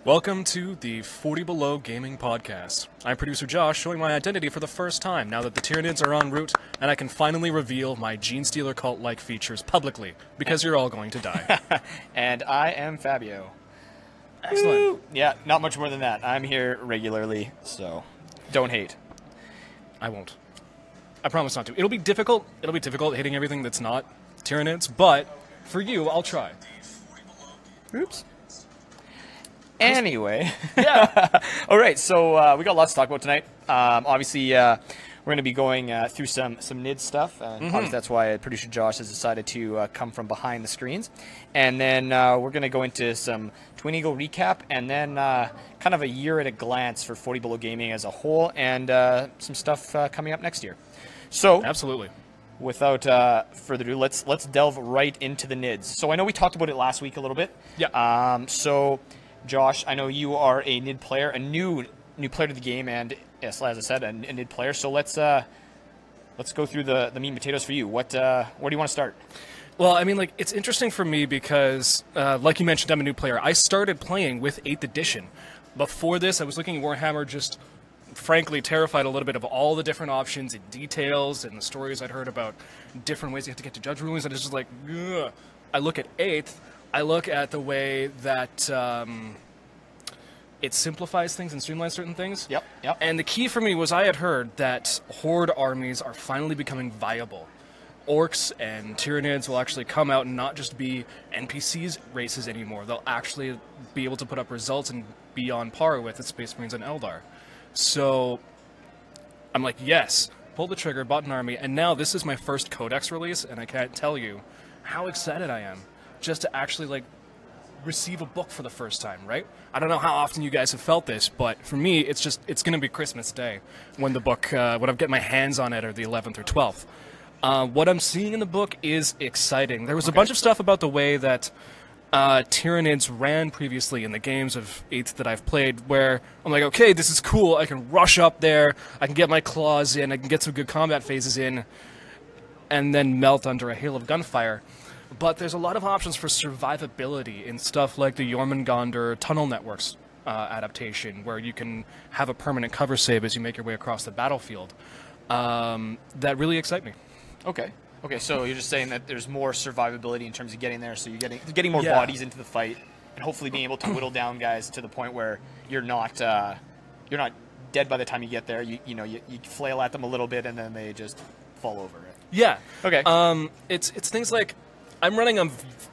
Welcome to the 40 Below Gaming Podcast. I'm producer Josh, showing my identity for the first time now that the Tyranids are en route, and I can finally reveal my Gene Stealer cult-like features publicly, because you're all going to die. And I am Fabio. Excellent. Woo! Yeah, not much more than that. I'm here regularly, so don't hate. I won't. I promise not to. It'll be difficult. It'll be difficult hitting everything that's not Tyranids, but for you, I'll try. Oops. Anyway, yeah. All right, so we got lots to talk about tonight. Obviously, we're going to be going through some NID stuff, and obviously that's why producer Josh has decided to come from behind the screens. And then we're going to go into some Twin Eagle recap, and then kind of a year at a glance for 40 Below Gaming as a whole, and some stuff coming up next year. So, absolutely. Without further ado, let's delve right into the NIDs. So I know we talked about it last week a little bit. Yeah. So, Josh, I know you are a NID player, a new player to the game, and yes, as I said, a NID player. So let's go through the meat and potatoes for you. Where do you want to start? Well, I mean, like, it's interesting for me because, like you mentioned, I'm a new player. I started playing with 8th edition. Before this, I was looking at Warhammer, just frankly terrified a little bit of all the different options and details and the stories I'd heard about different ways you have to get to judge rulings, and it's just like, ugh. I look at 8th, I look at the way that it simplifies things and streamlines certain things. Yep. And the key for me was I had heard that Horde armies are finally becoming viable. Orcs and Tyranids will actually come out and not just be NPCs races anymore. They'll actually be able to put up results and be on par with the Space Marines and Eldar. So I'm like, yes, pull the trigger, bought an army, and now this is my first Codex release, and I can't tell you how excited I am just to actually, like, receive a book for the first time, right? I don't know how often you guys have felt this, but for me, it's going to be Christmas Day when the book, when I get my hands on it, or the 11th or 12th. What I'm seeing in the book is exciting. There was a bunch of stuff about the way that Tyranids ran previously in the games of 8th that I've played, where I'm like, okay, this is cool, I can rush up there, I can get my claws in, I can get some good combat phases in, and then melt under a hail of gunfire. But there's a lot of options for survivability in stuff like the Jormungandr Tunnel Networks adaptation, where you can have a permanent cover save as you make your way across the battlefield. That really excite me. Okay, so you're just saying that there's more survivability in terms of getting there, so you're getting more bodies into the fight, and hopefully being able to whittle down guys to the point where you're not dead by the time you get there. You flail at them a little bit, and then they just fall over. Right? Yeah. Okay. It's things like, I'm running a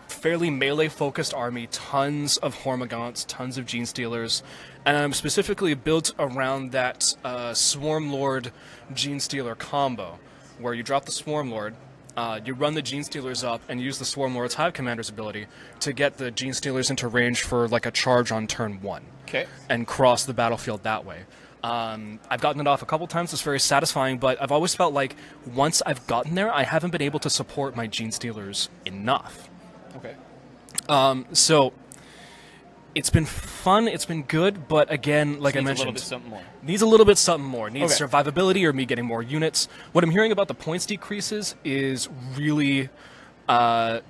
fairly melee-focused army, tons of Hormagaunts, tons of Gene Stealers, and I'm specifically built around that Swarm Lord Gene Stealer combo, where you drop the Swarm Lord, you run the Gene Stealers up, and use the Swarm Lord's Hive Commander's ability to get the Gene Stealers into range for, like, a charge on turn 1. Okay. And cross the battlefield that way. I've gotten it off a couple times, it's very satisfying, but I've always felt like once I've gotten there, I haven't been able to support my Gene Stealers enough. Okay. So, it's been fun, it's been good, but again, like I mentioned, needs a little bit something more. Needs survivability or me getting more units. What I'm hearing about the points decreases is really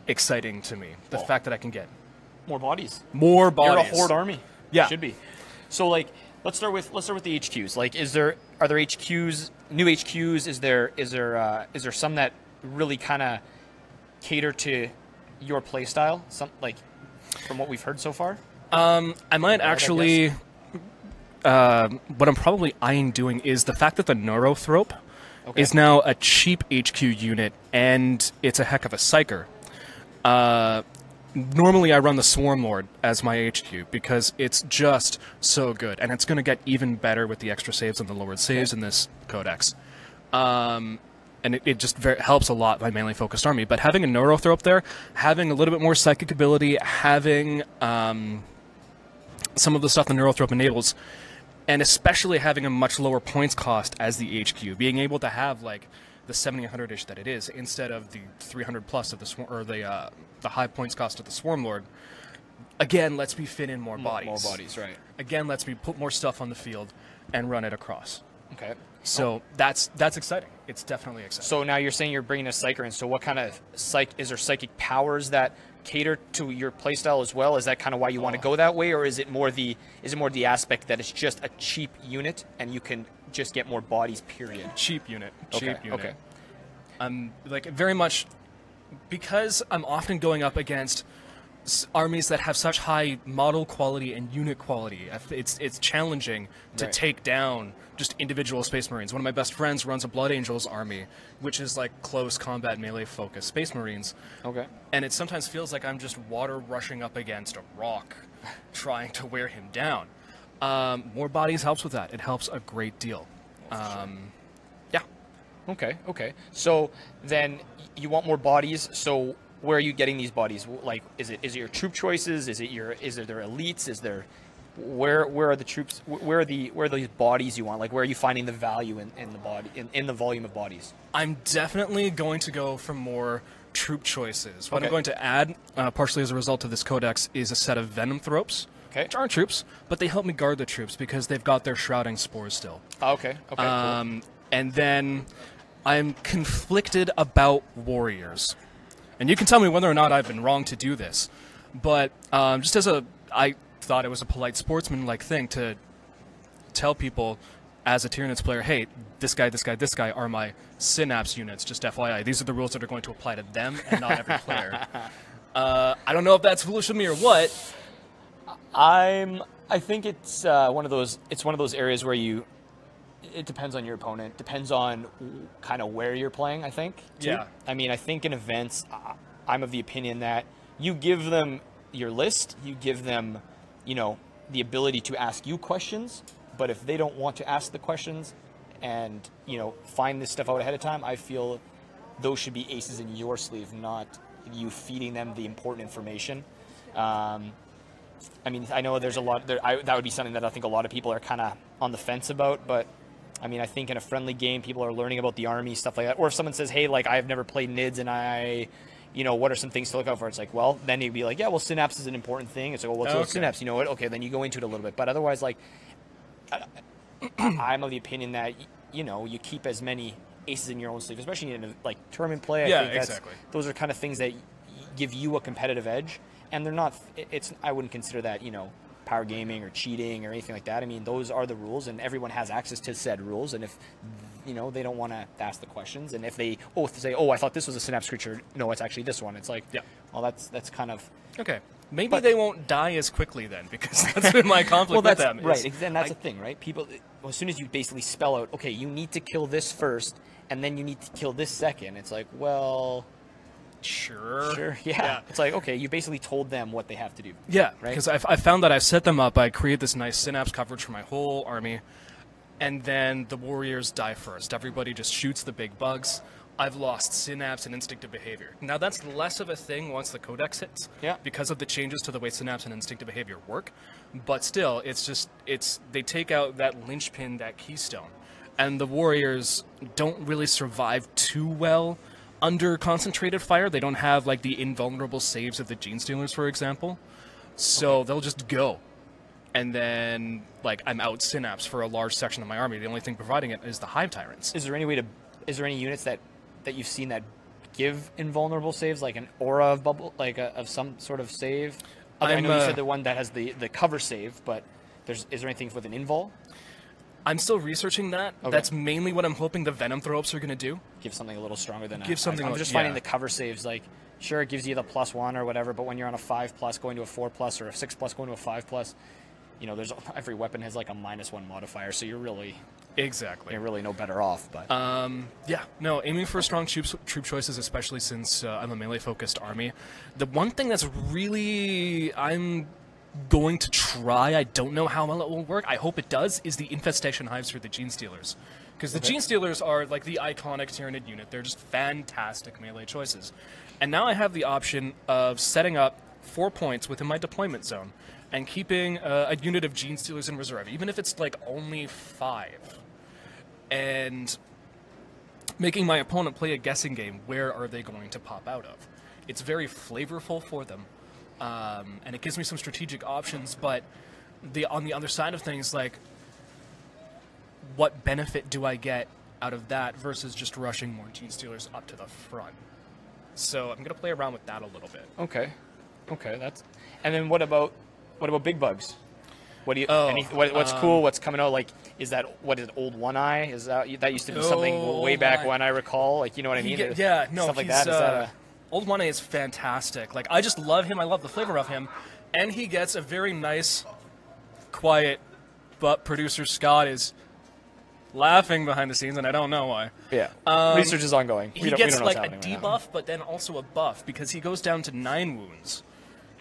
exciting to me. The fact that I can get more bodies. More bodies. You're a Horde army. Yeah. Should be. So, like, let's start with the HQs. Like, are there HQs, new HQs? Is there some that really kind of cater to your play style? Some, like, from what we've heard so far. I might actually. What I'm probably eyeing doing is the fact that the Neurothrope is now a cheap HQ unit, and it's a heck of a psyker. Normally, I run the Swarm Lord as my HQ because it's just so good, and it's going to get even better with the extra saves and the lowered saves in this Codex. And it just helps a lot my melee focused army. But having a Neurothrope there, having a little bit more psychic ability, having some of the stuff the Neurothrope enables, and especially having a much lower points cost as the HQ, being able to have like the 70-100-ish that it is instead of the 300 plus of the high points cost of the Swarm Lord. Again, lets me fit in more bodies. More bodies, right? Again, lets me put more stuff on the field and run it across. Okay. So that's exciting. It's definitely exciting. So now you're saying you're bringing a Psyker in. So what kind of is there psychic powers that cater to your playstyle as well? Is that kind of why you want to go that way, or is it more the aspect that it's just a cheap unit and you can just get more bodies? Period. Cheap unit. Okay. Cheap unit. Okay. Like very much because I'm often going up against armies that have such high model quality and unit quality. It's challenging to take down just individual Space Marines. One of my best friends runs a Blood Angels army, which is like close combat melee focused Space Marines. Okay. And it sometimes feels like I'm just water rushing up against a rock trying to wear him down. More bodies helps with that. It helps a great deal. Yeah. Okay. Okay. So then you want more bodies. So where are you getting these bodies? Like, is it your troop choices? Is there their elites? Is there where are the troops? Where are these bodies you want? Like, where are you finding the value in the body in the volume of bodies? I'm definitely going to go for more troop choices. What Okay. I'm going to add, partially as a result of this codex, is a set of Venom Thropes. Okay. Which aren't troops, but they help me guard the troops because they've got their shrouding spores still. Okay. Okay. Cool. And then I'm conflicted about warriors. And you can tell me whether or not I've been wrong to do this. But just as I thought it was a polite sportsman-like thing to tell people as a Tyranids player, hey, this guy, this guy, this guy are my Synapse units, just FYI. These are the rules that are going to apply to them and not every player. I don't know if that's foolish of me or what. I think it's one of those areas where it depends on your opponent, depends on kind of where you're playing, I think. Too. Yeah. I mean, I think in events, I'm of the opinion that you give them your list, you give them, the ability to ask you questions, but if they don't want to ask the questions and, find this stuff out ahead of time, I feel those should be aces in your sleeve, not you feeding them the important information. I mean, I know there's a lot there. That would be something that I think a lot of people are kind of on the fence about, but I mean, I think in a friendly game, people are learning about the army, stuff like that. Or if someone says, hey, like, I've never played NIDS and what are some things to look out for? It's like, well, then you'd be like, yeah, well, Synapse is an important thing. It's like, well, what's Synapse? You know what? Okay, then you go into it a little bit. But otherwise, like, I'm of the opinion that, you keep as many aces in your own sleeve, especially in, like, tournament play. I think exactly. Those are kind of things that give you a competitive edge. And they're not, I wouldn't consider that, power gaming or cheating or anything like that. I mean, those are the rules, and everyone has access to said rules. And if they don't want to ask the questions, and if they say, I thought this was a Synapse creature, no, it's actually this one. It's like, yeah, well, that's kind of okay. Maybe they won't die as quickly then, because that's been my conflict with them. Right, and that's the thing, right? People, as soon as you basically spell out, okay, you need to kill this first, and then you need to kill this second. It's like, well. Sure. Yeah. It's like, okay, you basically told them what they have to do. Yeah, right? Because I found that I've set them up. I create this nice Synapse coverage for my whole army, and then the warriors die first. Everybody just shoots the big bugs. I've lost Synapse and Instinctive Behavior. Now, that's less of a thing once the Codex hits, because of the changes to the way Synapse and Instinctive Behavior work. But still, they take out that linchpin, that keystone, and the warriors don't really survive too well under concentrated fire. They don't have like the invulnerable saves of the Gene Stealers, for example. So they'll just go. And then like I'm out Synapse for a large section of my army. The only thing providing it is the Hive Tyrants. Is there any units that you've seen that give invulnerable saves, like an aura of bubble, like of some sort of save? I know you said the one that has the cover save, but is there anything with an invul? I'm still researching that. Okay. That's mainly what I'm hoping the Venom Thropes are going to do. Give something a little stronger than I'm just finding the cover saves, like, sure, it gives you the +1 or whatever, but when you're on a 5+ going to a 4+ or a 6+ going to a 5+, there's every weapon has like a -1 modifier, so you're really no better off. But aiming for strong troop choices, especially since I'm a melee-focused army. The one thing that's really I'm going to try, I don't know how well it will work, I hope it does, is the Infestation Hives for the Gene Stealers. Because the Gene Stealers are like the iconic Tyranid unit. They're just fantastic melee choices. And now I have the option of setting up 4 points within my deployment zone and keeping a unit of Gene Stealers in reserve, even if it's like only 5. And making my opponent play a guessing game. Where are they going to pop out of? It's very flavorful for them. And it gives me some strategic options, but on the other side of things, like, what benefit do I get out of that versus just rushing more Gene Stealers up to the front. So I'm going to play around with that a little bit. Okay. Okay, that's... And then what about big bugs? What do you... what's cool? What's coming out? Like, is that... What is it, Old One Eye? Is that used to be something way back when I recall? Like, you know what I mean? Yeah, no, stuff like that. Is that Old One Eye is fantastic. Like, I just love him. I love the flavor of him. And he gets a very nice, quiet, but producer Scott is laughing behind the scenes, and I don't know why. Yeah. Research is ongoing. He gets like a debuff, but then also a buff, because he goes down to 9 wounds.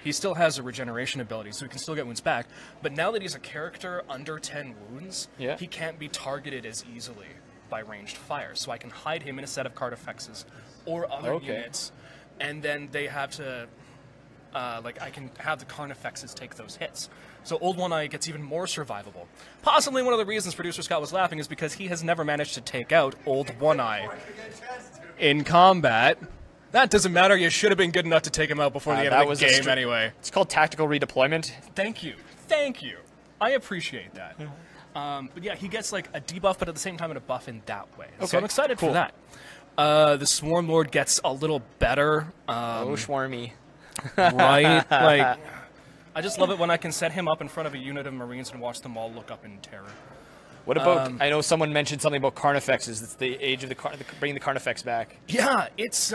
He still has a regeneration ability, so he can still get wounds back. But now that he's a character under 10 wounds, he can't be targeted as easily by ranged fire. So I can hide him in a set of card effects or other units, and then they have to... I can have the Carnifexes take those hits. So Old One Eye gets even more survivable. Possibly one of the reasons producer Scott was laughing is because he has never managed to take out Old One Eye in combat. That doesn't matter. You should have been good enough to take him out before the end of the game anyway. It's called tactical redeployment. Thank you. Thank you. I appreciate that. But yeah, he gets like a debuff, but at the same time a buff in that way. Okay. So I'm excited for that. The Swarm Lord gets a little better. Swarmy. Right? Like, I just love it when I can set him up in front of a unit of Marines and watch them all look up in terror. What about, I know someone mentioned something about Carnifexes. It's the age of bringing the Carnifex back. Yeah, it's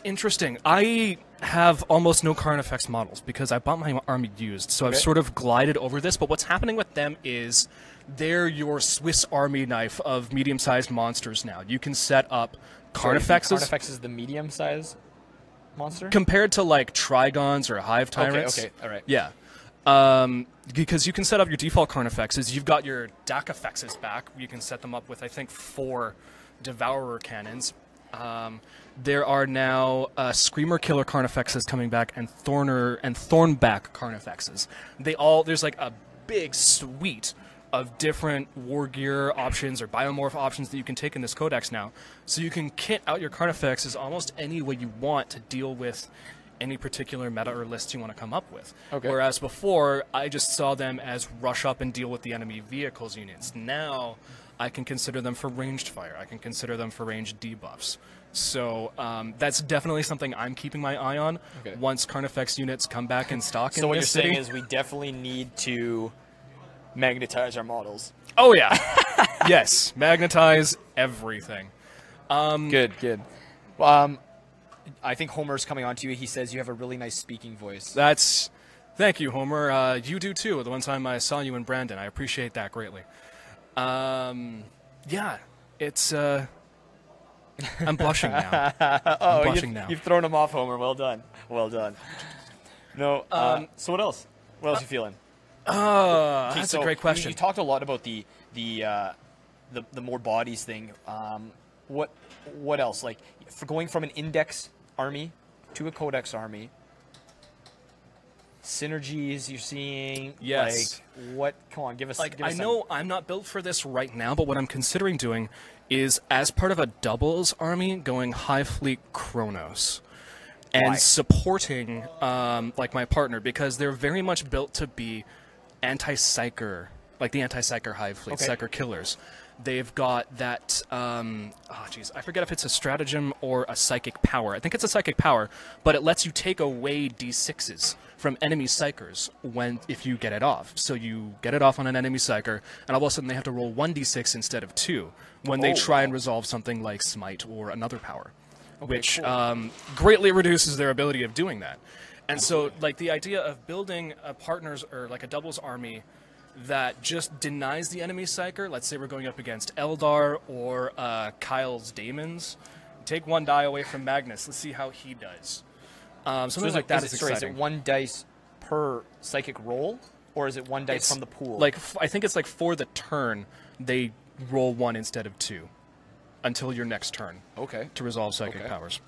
interesting. I have almost no Carnifex models because I bought my army used, so I've sort of glided over this. But what's happening with them is they're your Swiss Army knife of medium-sized monsters now. You can set up Carnifexes. Carnifex is the medium-sized monster? Compared to, like, Trigons or Hive Tyrants. Okay, all right. Yeah. Because you can set up your default Carnifexes. You've got your Dakafexes back. You can set them up with, I think, 4 Devourer cannons. There are now Screamer Killer Carnifexes coming back and Thornback Carnifexes. There's like a big suite of different war gear options or biomorph options that you can take in this codex now. So you can kit out your Carnifexes almost any way you want to deal with any particular meta or list you want to come up with. Okay. Whereas before, I just saw them as rush up and deal with the enemy vehicles units. Now, I can consider them for ranged fire. I can consider them for ranged debuffs. So that's definitely something I'm keeping my eye on once Carnifex units come back in stock in this city. So what you're saying is we definitely need to magnetize our models. Oh, yeah. Yes, magnetize everything. Good. I think Homer's coming on to you. He says you have a really nice speaking voice. Thank you, Homer. You do too. The one time I saw you in Brandon, I appreciate that greatly. Yeah, it's. I'm blushing now. I'm blushing now. You've thrown him off, Homer. Well done. Well done. No. So what else? What else are you feeling? That's a great question. You talked a lot about the more bodies thing. What else? Like, for going from an index army to a codex army, synergies you're seeing. Yes. Like, what? Come on, give us. Like, I know I'm not built for this right now, but what I'm considering doing is, as part of a doubles army, going High Fleet Kronos. And supporting, like, my partner, because they're very much built to be anti-psyker, like the anti-psyker Hive Fleet, psyker killers. They've got that, I forget if it's a stratagem or a psychic power. I think it's a psychic power, but it lets you take away D6s from enemy psychers if you get it off. So you get it off on an enemy psyker, and all of a sudden they have to roll 1d6 instead of 2 when they try and resolve something like Smite or another power. Which greatly reduces their ability of doing that. And so, like, the idea of building a partners or like a doubles army that just denies the enemy psyker, let's say we're going up against Eldar or Kyle's Daemons, take 1 die away from Magnus, let's see how he does. Something like that is exciting. Is it 1 dice per psychic roll, or is it 1 dice from the pool? Like, I think it's like for the turn, they roll 1 instead of 2. Until your next turn. To resolve psychic powers.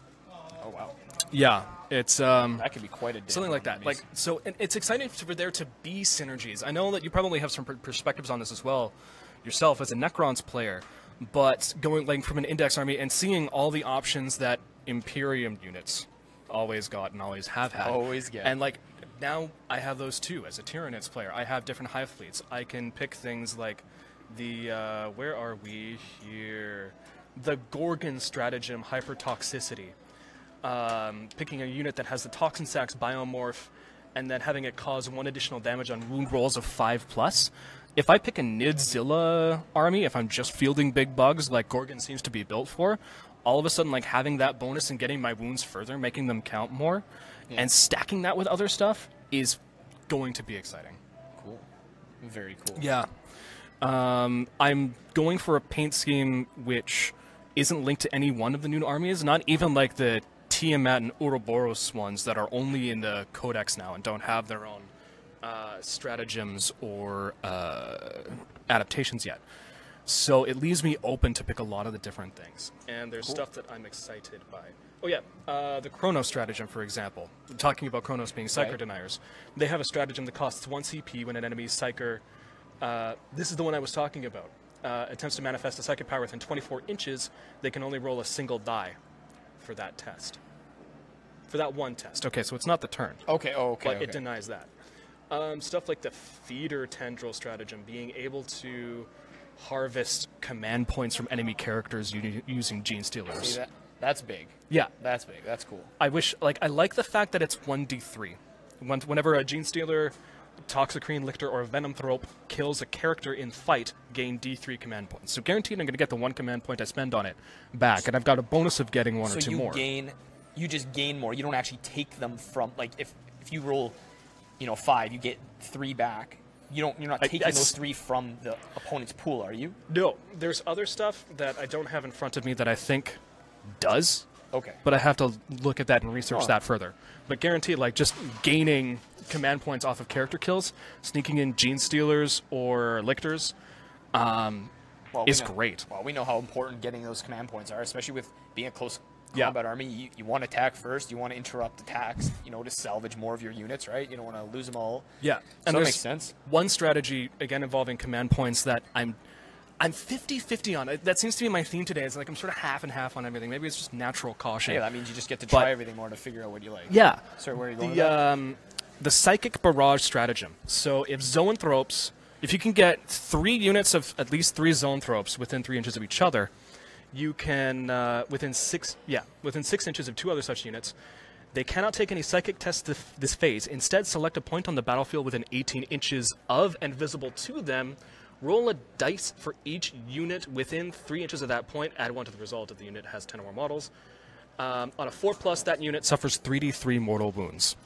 Oh, wow. Yeah, it's that could be quite a something like that. Like, so it's exciting for there to be synergies. I know that you probably have some perspectives on this as well yourself as a Necrons player, but going like from an index army and seeing all the options that Imperium units always got and always have had. Always get. And like now I have those too as a Tyranids player. I have different Hive Fleets. I can pick things like Where are we here? The Gorgon stratagem, hypertoxicity. Picking a unit that has the Toxin Sacs biomorph, and then having it cause 1 additional damage on wound rolls of 5+. If I pick a Nidzilla army, if I'm just fielding big bugs like Gorgon seems to be built for, all of a sudden, like, having that bonus and getting my wounds further, making them count more, and stacking that with other stuff is going to be exciting. Cool. Very cool. Yeah. I'm going for a paint scheme which isn't linked to any one of the new armies, not even like the Tiamat and Ouroboros ones that are only in the Codex now and don't have their own stratagems or adaptations yet. So it leaves me open to pick a lot of the different things. And there's stuff that I'm excited by. Oh yeah, the Chronos stratagem, for example. Talking about Chronos being Psyker deniers. They have a stratagem that costs 1 CP when an enemy's Psyker... this is the one I was talking about. Attempts to manifest a psychic power within 24 inches, they can only roll a single die for that test. For that one test. Okay, so it's not the turn. Okay, But it denies that. Stuff like the Feeder Tendril stratagem, being able to harvest command points from enemy characters using Gene Stealers. See, that's big. Yeah. That's big. That's cool. I like the fact that it's 1d3. Whenever a Gene Stealer, Toxicrene, Lictor, or Venomthrope kills a character in fight, gain D3 command points. So guaranteed I'm going to get the 1 command point I spend on it back, and I've got a bonus of getting 1 or 2 more. So you just gain more. You don't actually take them from, like, if you roll, 5, you get 3 back. You're not taking those 3 from the opponent's pool, are you? No. There's other stuff that I don't have in front of me that I think does. Okay. But I have to look at that and research that further. But guaranteed, like, just gaining command points off of character kills, sneaking in Gene Stealers or Lictors, is great. Well, we know how important getting those command points are, especially with being a close combat army. You want to attack first. You want to interrupt attacks, to salvage more of your units, right? You don't want to lose them all. Yeah. And that makes sense. One strategy, again, involving command points that I'm 50-50 on. That seems to be my theme today. It's like I'm sort of half and half on everything. Maybe it's just natural caution. Yeah, that means you just get to try everything more to figure out what you like. Yeah. So where are you going with that? The Psychic Barrage stratagem. So if Zoanthropes, if you can get 3 units of at least 3 Zoanthropes within 3 inches of each other, you can, within 6 inches of 2 other such units, they cannot take any psychic tests this phase. Instead, select a point on the battlefield within 18 inches of and visible to them. Roll a dice for each unit within 3 inches of that point. Add 1 to the result if the unit has 10 or more models. On a 4+, that unit suffers 3d3 mortal wounds.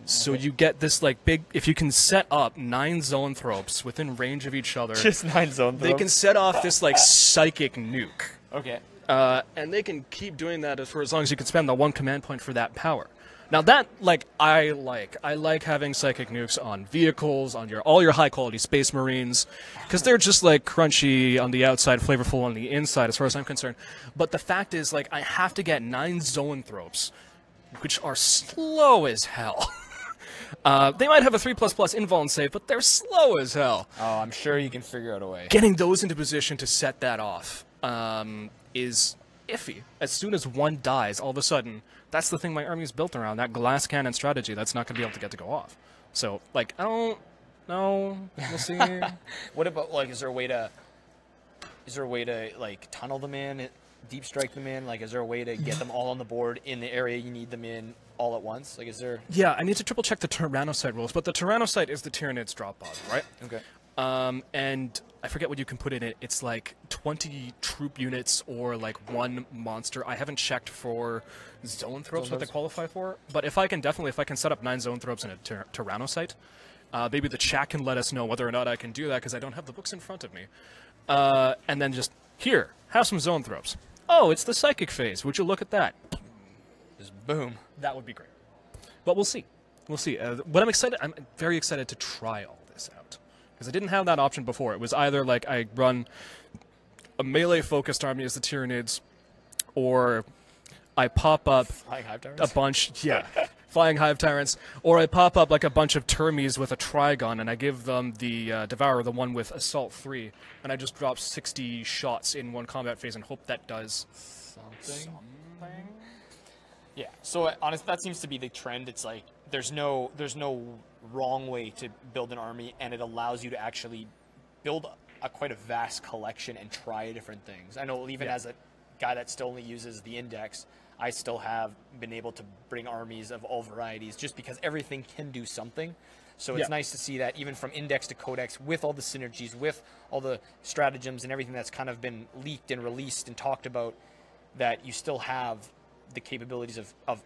So you get this, like, big... If you can set up 9 Zoanthropes within range of each other... Just 9 Zoanthropes? They can set off this, like, psychic nuke. Okay. And they can keep doing that for as long as you can spend the 1 command point for that power. Now that, like, I like having psychic nukes on vehicles, on all your high-quality Space Marines, because they're just, like, crunchy on the outside, flavorful on the inside, as far as I'm concerned. But the fact is, like, I have to get 9 Zoanthropes, which are slow as hell. They might have a 3++ invuln save, but they're slow as hell. Oh, I'm sure you can figure out a way. Getting those into position to set that off is iffy. As soon as 1 dies, all of a sudden, that's the thing my army is built around, that glass cannon strategy that's not going to be able to get to go off. So, like, I don't know. We'll see. What about, like, is there a way to, like, tunnel them in, deep strike them in? Like, is there a way to get them all on the board in the area you need them in all at once? Like, is there... Yeah, I need to triple check the Tyrannocyte rules, but the Tyrannocyte is the Tyranid's drop pod, right? Okay. And I forget what you can put in it. It's like 20 troop units or like 1 monster. I haven't checked for Zoanthropes what they qualify for, but if I can set up 9 Zoanthropes in a Tyrannocyte, maybe the chat can let us know whether or not I can do that, because I don't have the books in front of me. And then just, here, have some Zoanthropes. Oh, it's the psychic phase. Would you look at that? Just boom. That would be great. But we'll see. We'll see. I'm very excited to try all this out, because I didn't have that option before. It was either like I run a melee-focused army as the Tyranids, or I pop up a bunch, Flying Hive Tyrants, or I pop up like a bunch of Termies with a Trigon, and I give them the Devourer, the one with Assault 3, and I just drop 60 shots in 1 combat phase and hope that does something. Yeah, so honestly, that seems to be the trend. It's like there's no wrong way to build an army, and it allows you to actually build quite a vast collection and try different things. I know even Yeah. as a guy that still only uses the index, I still have been able to bring armies of all varieties just because everything can do something. So it's Yeah. nice to see that even from index to codex, with all the synergies, with all the stratagems and everything that's kind of been leaked and released and talked about, that you still have the capabilities of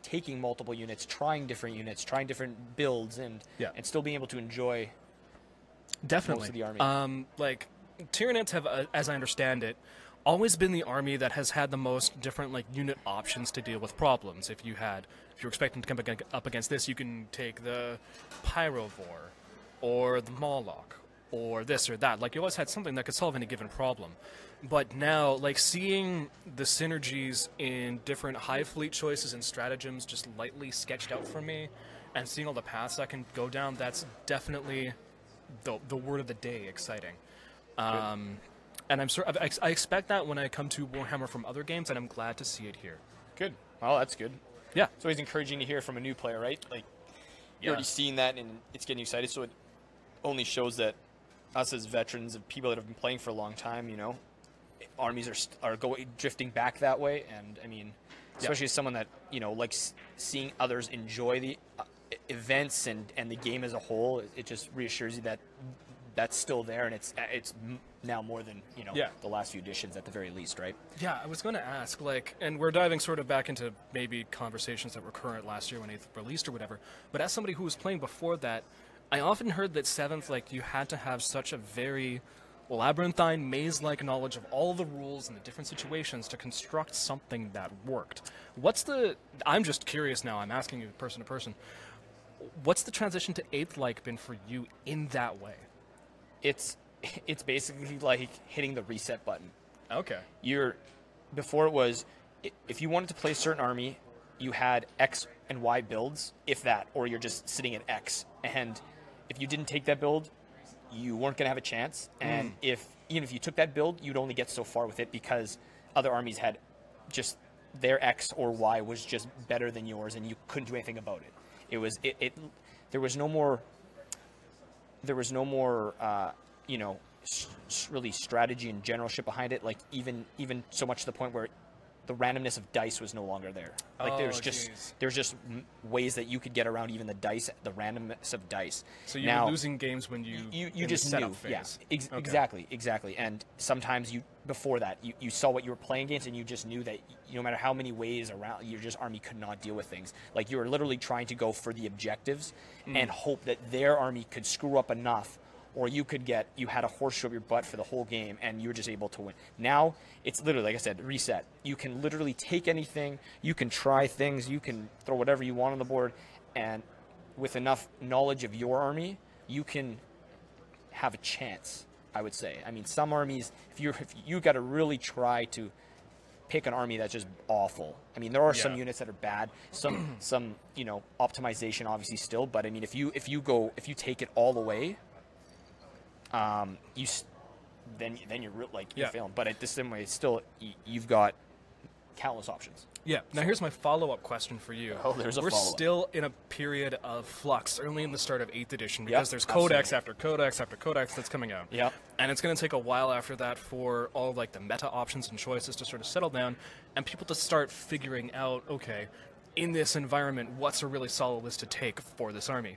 taking multiple units, trying different builds, and still being able to enjoy Definitely. most of the army. Like, Tyranids have, as I understand it, always been the army that has had the most different like unit options to deal with problems. If you're expecting to come up against this, you can take the Pyrovore, or the Moloch, or this or that. Like, you always had something that could solve any given problem. But now, like, seeing the synergies in different high fleet choices and stratagems just lightly sketched out for me, and seeing all the paths I can go down, that's definitely the word of the day, exciting. And I expect that when I come to Warhammer from other games, and I'm glad to see it here. Good. Well, that's good. Yeah. It's always encouraging to hear from a new player, right? Like, you're already seeing that, and it's getting you excited, so it only shows that us as veterans of people that have been playing for a long time, you know, armies are drifting back that way. And I mean, especially as someone that, you know, likes seeing others enjoy the events and the game as a whole, it just reassures you that that's still there, and it's now more than, you know, the last few editions at the very least, right? Yeah, I was going to ask, like, and we're diving sort of back into maybe conversations that were current last year when it released or whatever, but as somebody who was playing before that, I often heard that 7th, like, you had to have such a very labyrinthine, maze-like knowledge of all the rules and the different situations to construct something that worked. I'm just curious now, I'm asking you person to person, what's the transition to 8th like been for you in that way? It's basically like hitting the reset button. Okay. Before it was, if you wanted to play a certain army, you had X and Y builds, if that, or you're just sitting at X. And if you didn't take that build, you weren't going to have a chance. And even if you took that build, you'd only get so far with it because other armies had just their X or Y was just better than yours, and you couldn't do anything about it. There was no more, you know, really strategy and generalship behind it. Like even so much to the point where the randomness of dice was no longer there. Like there's just ways that you could get around even the dice, the randomness of dice. So you were losing games when you just knew. Phase. Yeah, exactly. And sometimes before that you saw what you were playing against, and you just knew that no matter how many ways around, your army could not deal with things. Like you were literally trying to go for the objectives and hope that their army could screw up enough, or you had a horseshoe up your butt for the whole game, and you were just able to win. Now, it's literally, like I said, reset. You can literally take anything, you can try things, you can throw whatever you want on the board, and with enough knowledge of your army, you can have a chance, I would say. I mean, some armies, if you got to really try to pick an army that's just awful. I mean, there are some units that are bad, some you know, optimization obviously still, but I mean, if you take it all away, then you're you're failing. But at the same way, still you've got countless options. Yeah. Now here's my follow-up question for you. Oh, there's a We're follow-up. still in a period of flux, early in the start of 8th edition, because there's codex after codex after codex that's coming out. Yeah. And it's going to take a while after that for all like the meta options and choices to sort of settle down, and people to start figuring out, okay, in this environment, what's a really solid list to take for this army?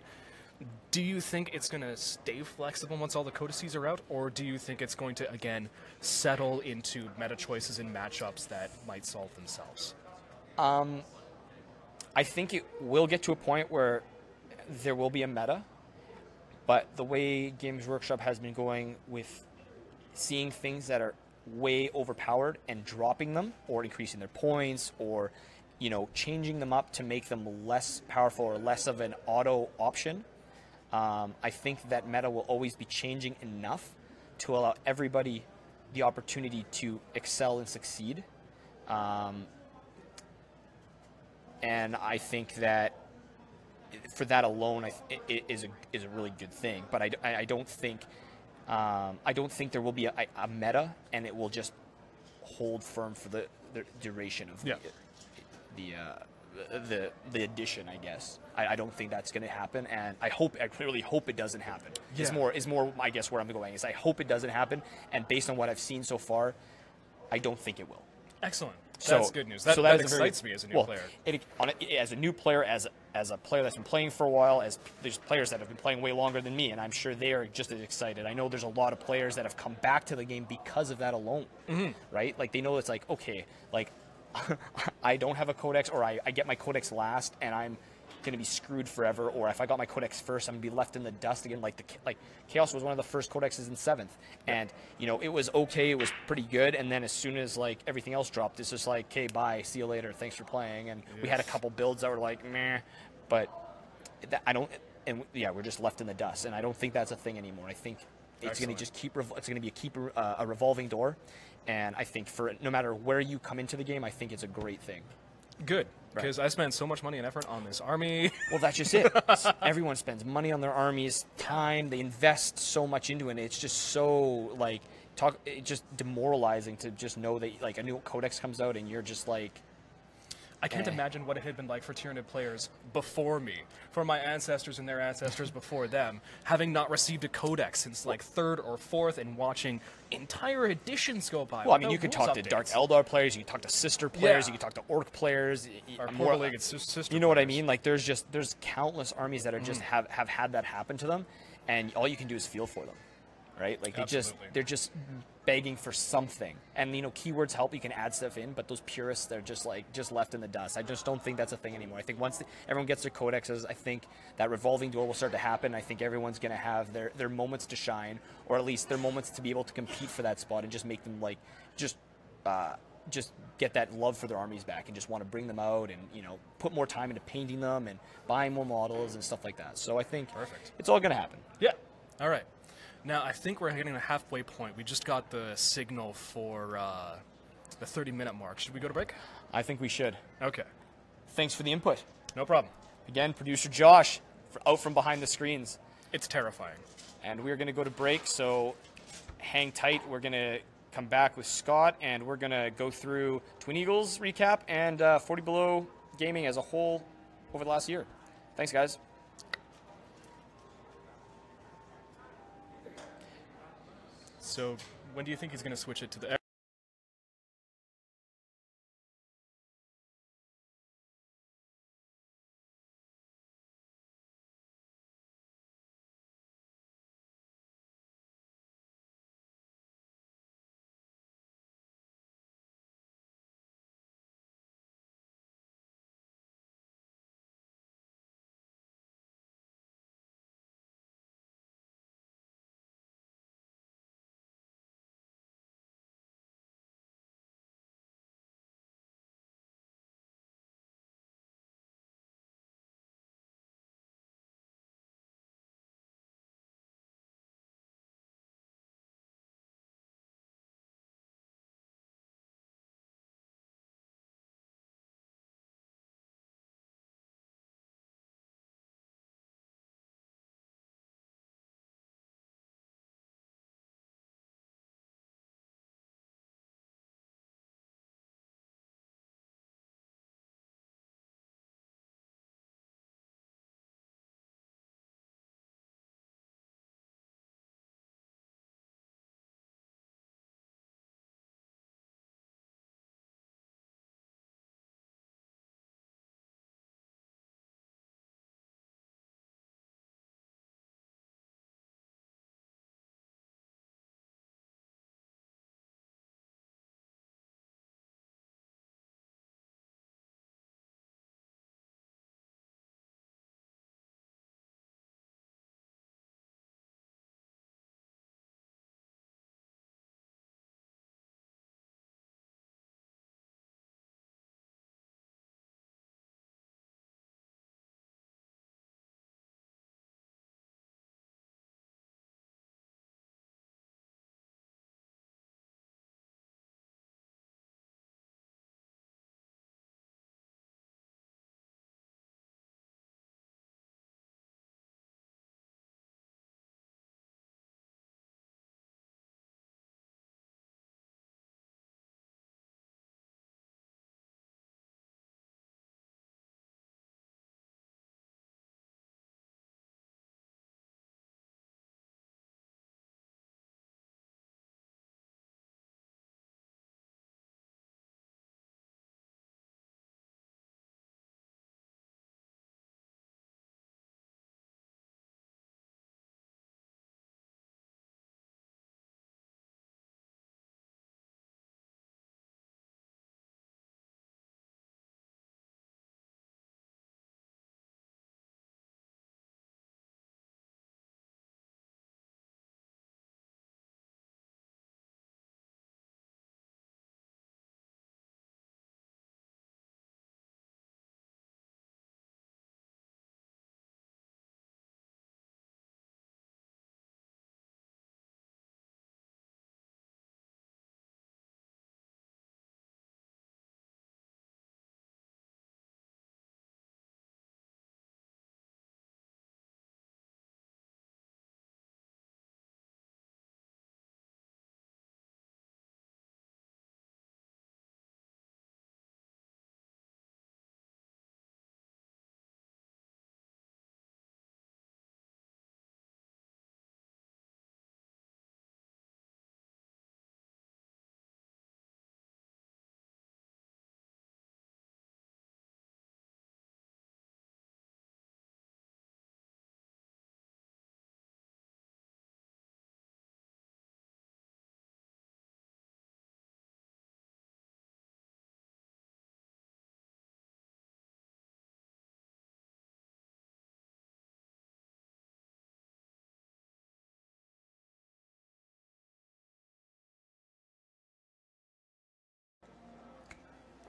Do you think it's going to stay flexible once all the codices are out, or do you think it's going to, again, settle into meta choices and matchups that might solve themselves? I think it will get to a point where there will be a meta, but the way Games Workshop has been going with seeing things that are way overpowered and dropping them, or increasing their points, or, you know, changing them up to make them less powerful or less of an auto option, I think that meta will always be changing enough to allow everybody the opportunity to excel and succeed. And I think that for that alone, it is a really good thing. But I don't think there will be a meta, and it will just hold firm for the duration of the addition, I guess. I don't think that's going to happen, and I really hope it doesn't happen. Yeah. Is more I guess where I'm going is I hope it doesn't happen, and based on what I've seen so far, I don't think it will. Excellent. That's good news. That excites me as a new player. As a new player, as a player that's been playing for a while, as there's players that have been playing way longer than me, and I'm sure they are just as excited. I know there's a lot of players that have come back to the game because of that alone, right? Like they know it's like, okay, like I don't have a codex, or I get my codex last, and I'm going to be screwed forever, or if I got my codex first, I'm going to be left in the dust again. Like Chaos was one of the first codexes in 7th, and it was okay, it was pretty good, and then as soon as like everything else dropped, it's just like, okay, bye, see you later, thanks for playing. And we had a couple builds that were like meh, but we're just left in the dust, and I don't think that's a thing anymore. I think it's going to just it's going to be a revolving door, and I think for no matter where you come into the game, I think it's a great thing. Good. Because I spent so much money and effort on this army. Well, that's just it. Everyone spends money on their armies, time. They invest so much into it. And it's just so it's just demoralizing to just know that like a new codex comes out and you're just like. I can't imagine what it had been like for Tyranid players before me, for my ancestors and their ancestors before them, having not received a codex since like 3rd or 4th and watching entire editions go by. Well, I mean, you could talk to Dark Eldar players, you could talk to Sister players, you could talk to Orc players. Our League Sister you know what I mean? Like, there's there's countless armies that are just have had that happen to them, and all you can do is feel for them. Right, like they're just begging for something, and keywords help. You can add stuff in, but those purists, they're just left in the dust. I just don't think that's a thing anymore. I think once everyone gets their codexes, I think that revolving door will start to happen. I think everyone's going to have their moments to shine, or at least their moments to be able to compete for that spot, and just make them just get that love for their armies back, and just want to bring them out, and put more time into painting them and buying more models and stuff like that. So I think it's all going to happen. Yeah. All right. Now, I think we're getting a halfway point. We just got the signal for the 30-minute mark. Should we go to break? I think we should. Okay. Thanks for the input. No problem. Again, producer Josh, out from behind the screens. It's terrifying. And we're going to go to break, so hang tight. We're going to come back with Scott, and we're going to go through Twin Eagles recap and 40 Below gaming as a whole over the last year. Thanks, guys. So when do you think he's going to switch it to the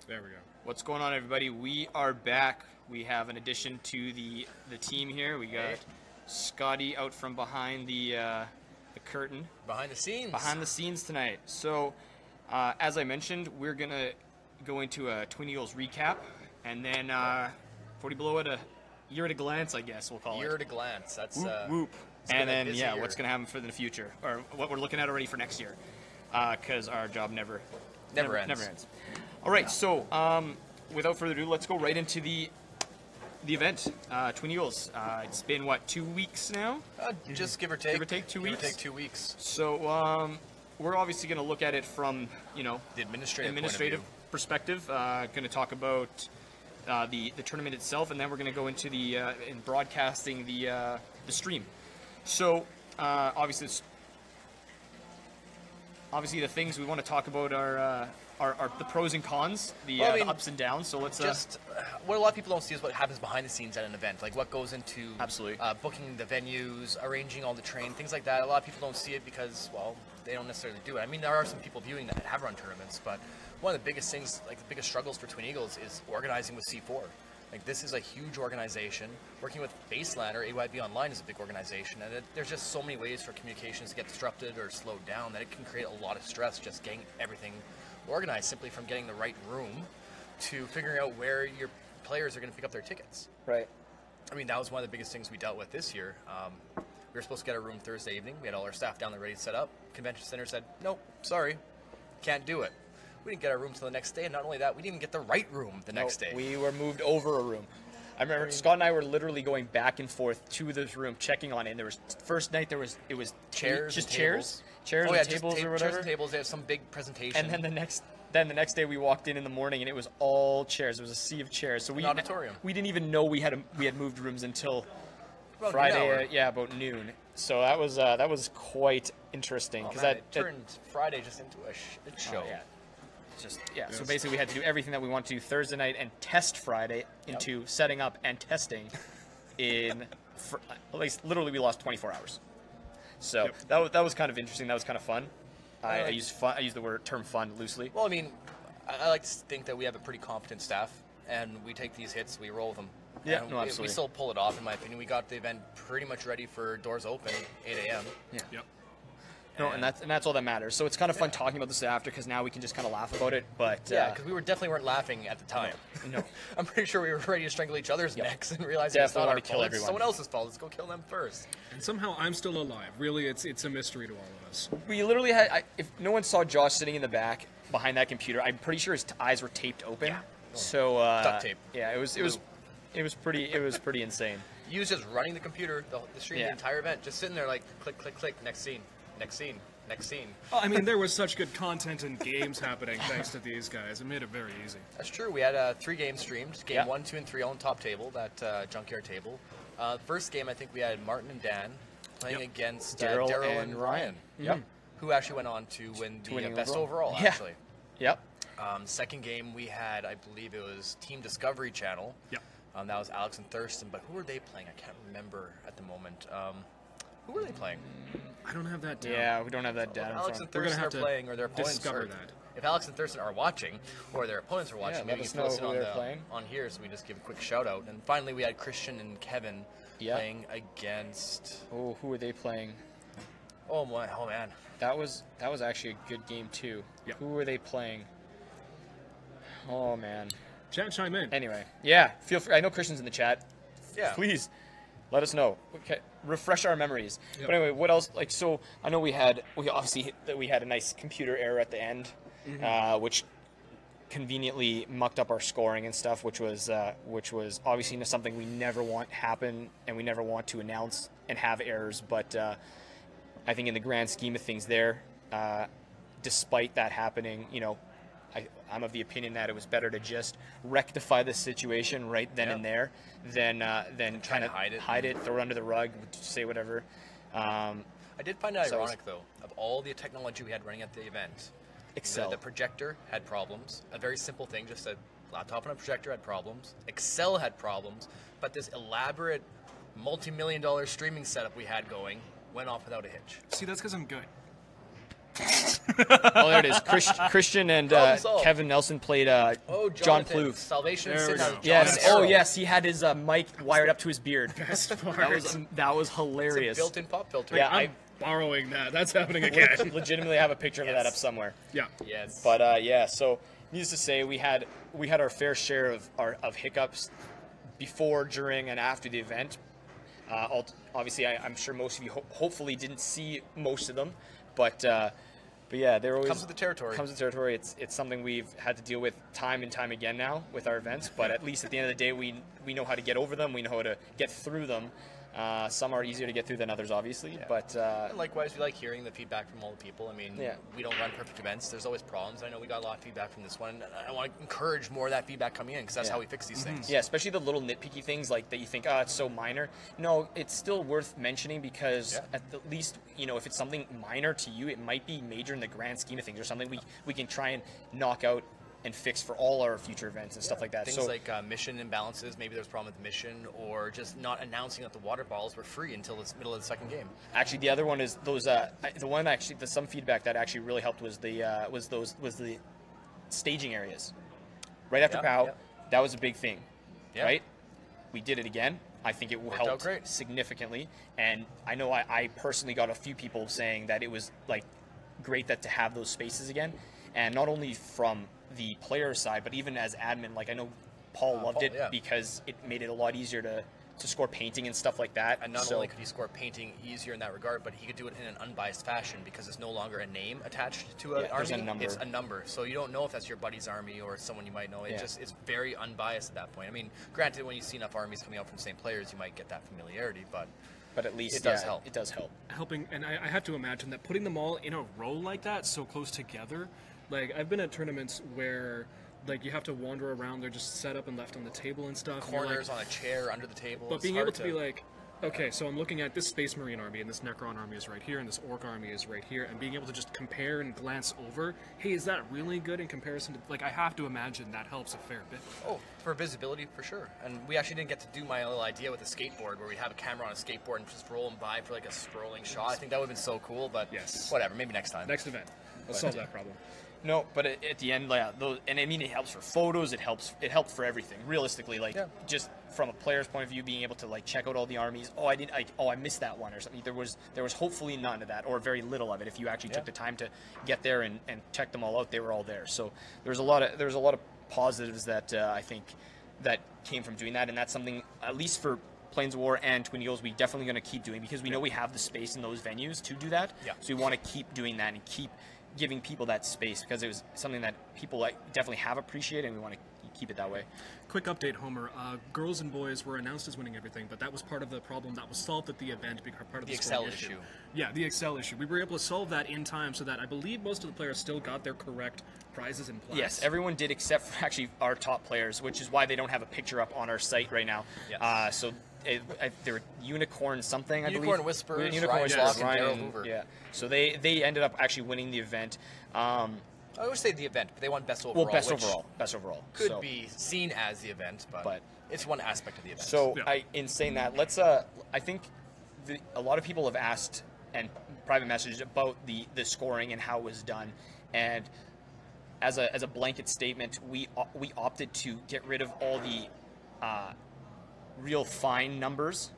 There we go. What's going on, everybody? We are back. We have an addition to the team here. We got Scotty out from behind the curtain. Behind the scenes. Behind the scenes tonight. So, as I mentioned, we're going to go into a Twin Eagles recap. And then 40 Below at a year at a glance, I guess we'll call it. Year at a glance. That's Whoop, whoop. And then, what's going to happen for the future. Or what we're looking at already for next year. Because our job never ends. All right, so without further ado, let's go right into the event. Twin Eagles. It's been, what, 2 weeks now? Just give or take. Give or take 2 weeks? Give or take 2 weeks. So we're obviously going to look at it from, the administrative perspective. Going to talk about the tournament itself, and then we're going to go into in broadcasting the stream. So obviously the things we want to talk about are the pros and cons, the ups and downs. So let's just what a lot of people don't see is what happens behind the scenes at an event, like what goes into booking the venues, arranging all the train, things like that. A lot of people don't see it because, well, they don't necessarily do it. I mean, there are some people viewing that have run tournaments, but one of the biggest things, like the biggest struggles for Twin Eagles, is organizing with C4. Like, this is a huge organization. Working with Baseland or AYB Online is a big organization, and there's just so many ways for communications to get disrupted or slowed down that it can create a lot of stress just getting everything organized, simply from getting the right room to figuring out where your players are going to pick up their tickets. Right. I mean, that was one of the biggest things we dealt with this year. We were supposed to get a room Thursday evening. We had all our staff down there ready to set up. Convention Center said, nope, sorry, can't do it. We didn't get our room till the next day, and not only that, we didn't even get the right room the next day. We were moved over a room. I remember Scott and I were literally going back and forth to this room, checking on it. And there was first night it was chairs, just and chairs, tables. and tables or whatever. Chairs and tables. They have some big presentation. And then the next day we walked in the morning and it was all chairs. It was a sea of chairs. So an auditorium. We didn't even know we had moved rooms until about Friday. About noon. So that was quite interesting because that turned Friday just into a shit show. So basically we had to do everything that we wanted to do Thursday night and test Friday into setting up and testing at least literally we lost 24 hours. So that was kind of interesting. That was kind of fun. I use the term fun loosely. Well, I mean, I like to think that we have a pretty competent staff, and we take these hits, we roll them. Yeah, and absolutely. We still pull it off, in my opinion. We got the event pretty much ready for doors open, 8 a.m. Yeah. Yep. No, and that's all that matters. So it's kind of fun talking about this after because now we can just kind of laugh about it. But because we definitely weren't laughing at the time. No. I'm pretty sure we were ready to strangle each other's necks and realizing it's not our fault. It's everyone. Someone else's fault. Let's go kill them first. And somehow I'm still alive. Really, it's a mystery to all of us. We literally had. If no one saw Josh sitting in the back behind that computer, I'm pretty sure his eyes were taped open. Yeah. So duct tape. Yeah, it was pretty insane. He was just running the computer, the stream, the entire event, just sitting there like click, click, click, next scene, next scene. Next scene. Well, I mean, there was such good content and games happening thanks to these guys. It made it very easy. That's true. We had 3 games streamed. Game 1, 2, and 3 on top table, that junkyard table. First game, I think we had Martin and Dan playing against Daryl and Ryan. Yep. Who actually went on to win the best overall, yeah. actually. Yep. Second game, we had, I believe it was Team Discovery Channel. Yep. That was Alex and Thurston, but who were they playing? I can't remember at the moment. Who were they playing? I don't have that down. Yeah, we don't have that down. Alex and Thurston are playing, or their opponents discover that. If Alex and Thurston are watching, or their opponents are watching, maybe you can listen on here, so we just give a quick shout out. And finally, we had Christian and Kevin playing against. Oh, who were they playing? Oh man. That was actually a good game too. Yep. Who were they playing? Oh man. Chat, chime in. Anyway, yeah, feel free. I know Christian's in the chat. Yeah. Please. Let us know. Okay, refresh our memories. Yep. But anyway, what else? Like, so I know we had a nice computer error at the end, which conveniently mucked up our scoring and stuff, which was obviously something we never want happen, and we never want to announce and have errors. But I think in the grand scheme of things, despite that happening, I'm of the opinion that it was better to just rectify the situation right then and there than trying to hide it, throw it under the rug, say whatever. I did find it ironic, though, of all the technology we had running at the event. Excel. The projector had problems. A very simple thing, just a laptop and a projector had problems. Excel had problems. But this elaborate, multi-million-dollar streaming setup we had going went off without a hitch. See, that's because I'm good. Oh, there it is. Christian and Kevin Nelson played John Plouffe. Salvation There we Sin. go. Yes. John Oh, Arrow. yes. He had his mic wired up to his beard. Best part. That was It's hilarious. a built-in pop filter. Yeah, I'm borrowing that. That's happening again. legitimately have a picture of that up somewhere. Yeah. Yes. But yeah, so needless to say, we had our fair share of hiccups before, during, and after the event. Obviously, I'm sure most of you hopefully didn't see most of them, but yeah, there always comes with the territory. Comes with the territory. It's something we've had to deal with time and time again now with our events. But at least at the end of the day, we know how to get over them. We know how to get through them. Some are easier to get through than others, obviously. Yeah. But And likewise, we like hearing the feedback from all the people. I mean, Yeah. we don't run perfect events. There's always problems. I know we got a lot of feedback from this one. And I want to encourage more of that feedback coming in because that's how we fix these things. yeah, especially the little nitpicky things like that you think, oh, it's so minor. No, it's still worth mentioning because at the least, if it's something minor to you, it might be major in the grand scheme of things, or something we can try and knock out and fix for all our future events and stuff like that. Things like mission imbalances, maybe there's a problem with the mission, or just not announcing that the water bottles were free until the middle of the second game. Actually, the other one is those. Some feedback that actually really helped was the staging areas. Right after POW, that was a big thing, right? We did it again. I think it helped significantly, and I know I personally got a few people saying that it was like great that to have those spaces again, and not only from the player side, but even as admin, like I know Paul loved it because it made it a lot easier to score painting and stuff like that. And not only could he score painting easier in that regard, but he could do it in an unbiased fashion because it's no longer a name attached to an army. It's a number. So you don't know if that's your buddy's army or someone you might know. It's very unbiased at that point. I mean, granted, when you see enough armies coming out from the same players, you might get that familiarity, but at least it does help. It does help. Helping, and I have to imagine that putting them all in a row like that, so close together. Like, I've been at tournaments where, like, you have to wander around. They're just set up and left on the table and stuff. Corners on a chair, under the table. But being able to be like, okay, so I'm looking at this Space Marine army, and this Necron army is right here, and this Orc army is right here, and being able to just compare and glance over, hey, is that really good in comparison to, like, I have to imagine that helps a fair bit. Oh, for visibility, for sure. And we actually didn't get to do my little idea with the skateboard, where we'd have a camera on a skateboard and just roll them by for, like, a scrolling shot. I think that would have been so cool, but whatever, maybe next time. Next event. Let's solve that problem. No, but at the end, and I mean, it helps for photos. It helps for everything. Realistically, just from a player's point of view, being able to check out all the armies. Oh, I missed that one or something. There was hopefully none of that, or very little of it. If you actually took the time to get there and check them all out, they were all there. So there's a lot of positives that I think that came from doing that, and that's something, at least for Plains of War and Twin Eagles, we definitely going to keep doing because we know we have the space in those venues to do that. Yeah. So we want to keep doing that and keep giving people that space because it was something that people definitely have appreciated, and we want to keep it that way. Quick update, Homer. Girls and boys were announced as winning everything, but that was part of the problem that was solved at the event because part of the Excel issue. Yeah, the Excel issue. We were able to solve that in time so that I believe most of the players still got their correct prizes and plaques. Yes, everyone did except for actually our top players, which is why they don't have a picture up on our site right now. Yes. So they were Unicorn something, I believe. Unicorn Whispers, Unicorn Whispers, and Daryl Hoover. Yeah. So they ended up actually winning the event. I would say the event, but they won best overall. Well, best overall. Could be seen as the event, but it's one aspect of the event. So in saying that, let's. I think a lot of people have asked and private messaged about the scoring and how it was done, and as a blanket statement, we opted to get rid of all the real fine numbers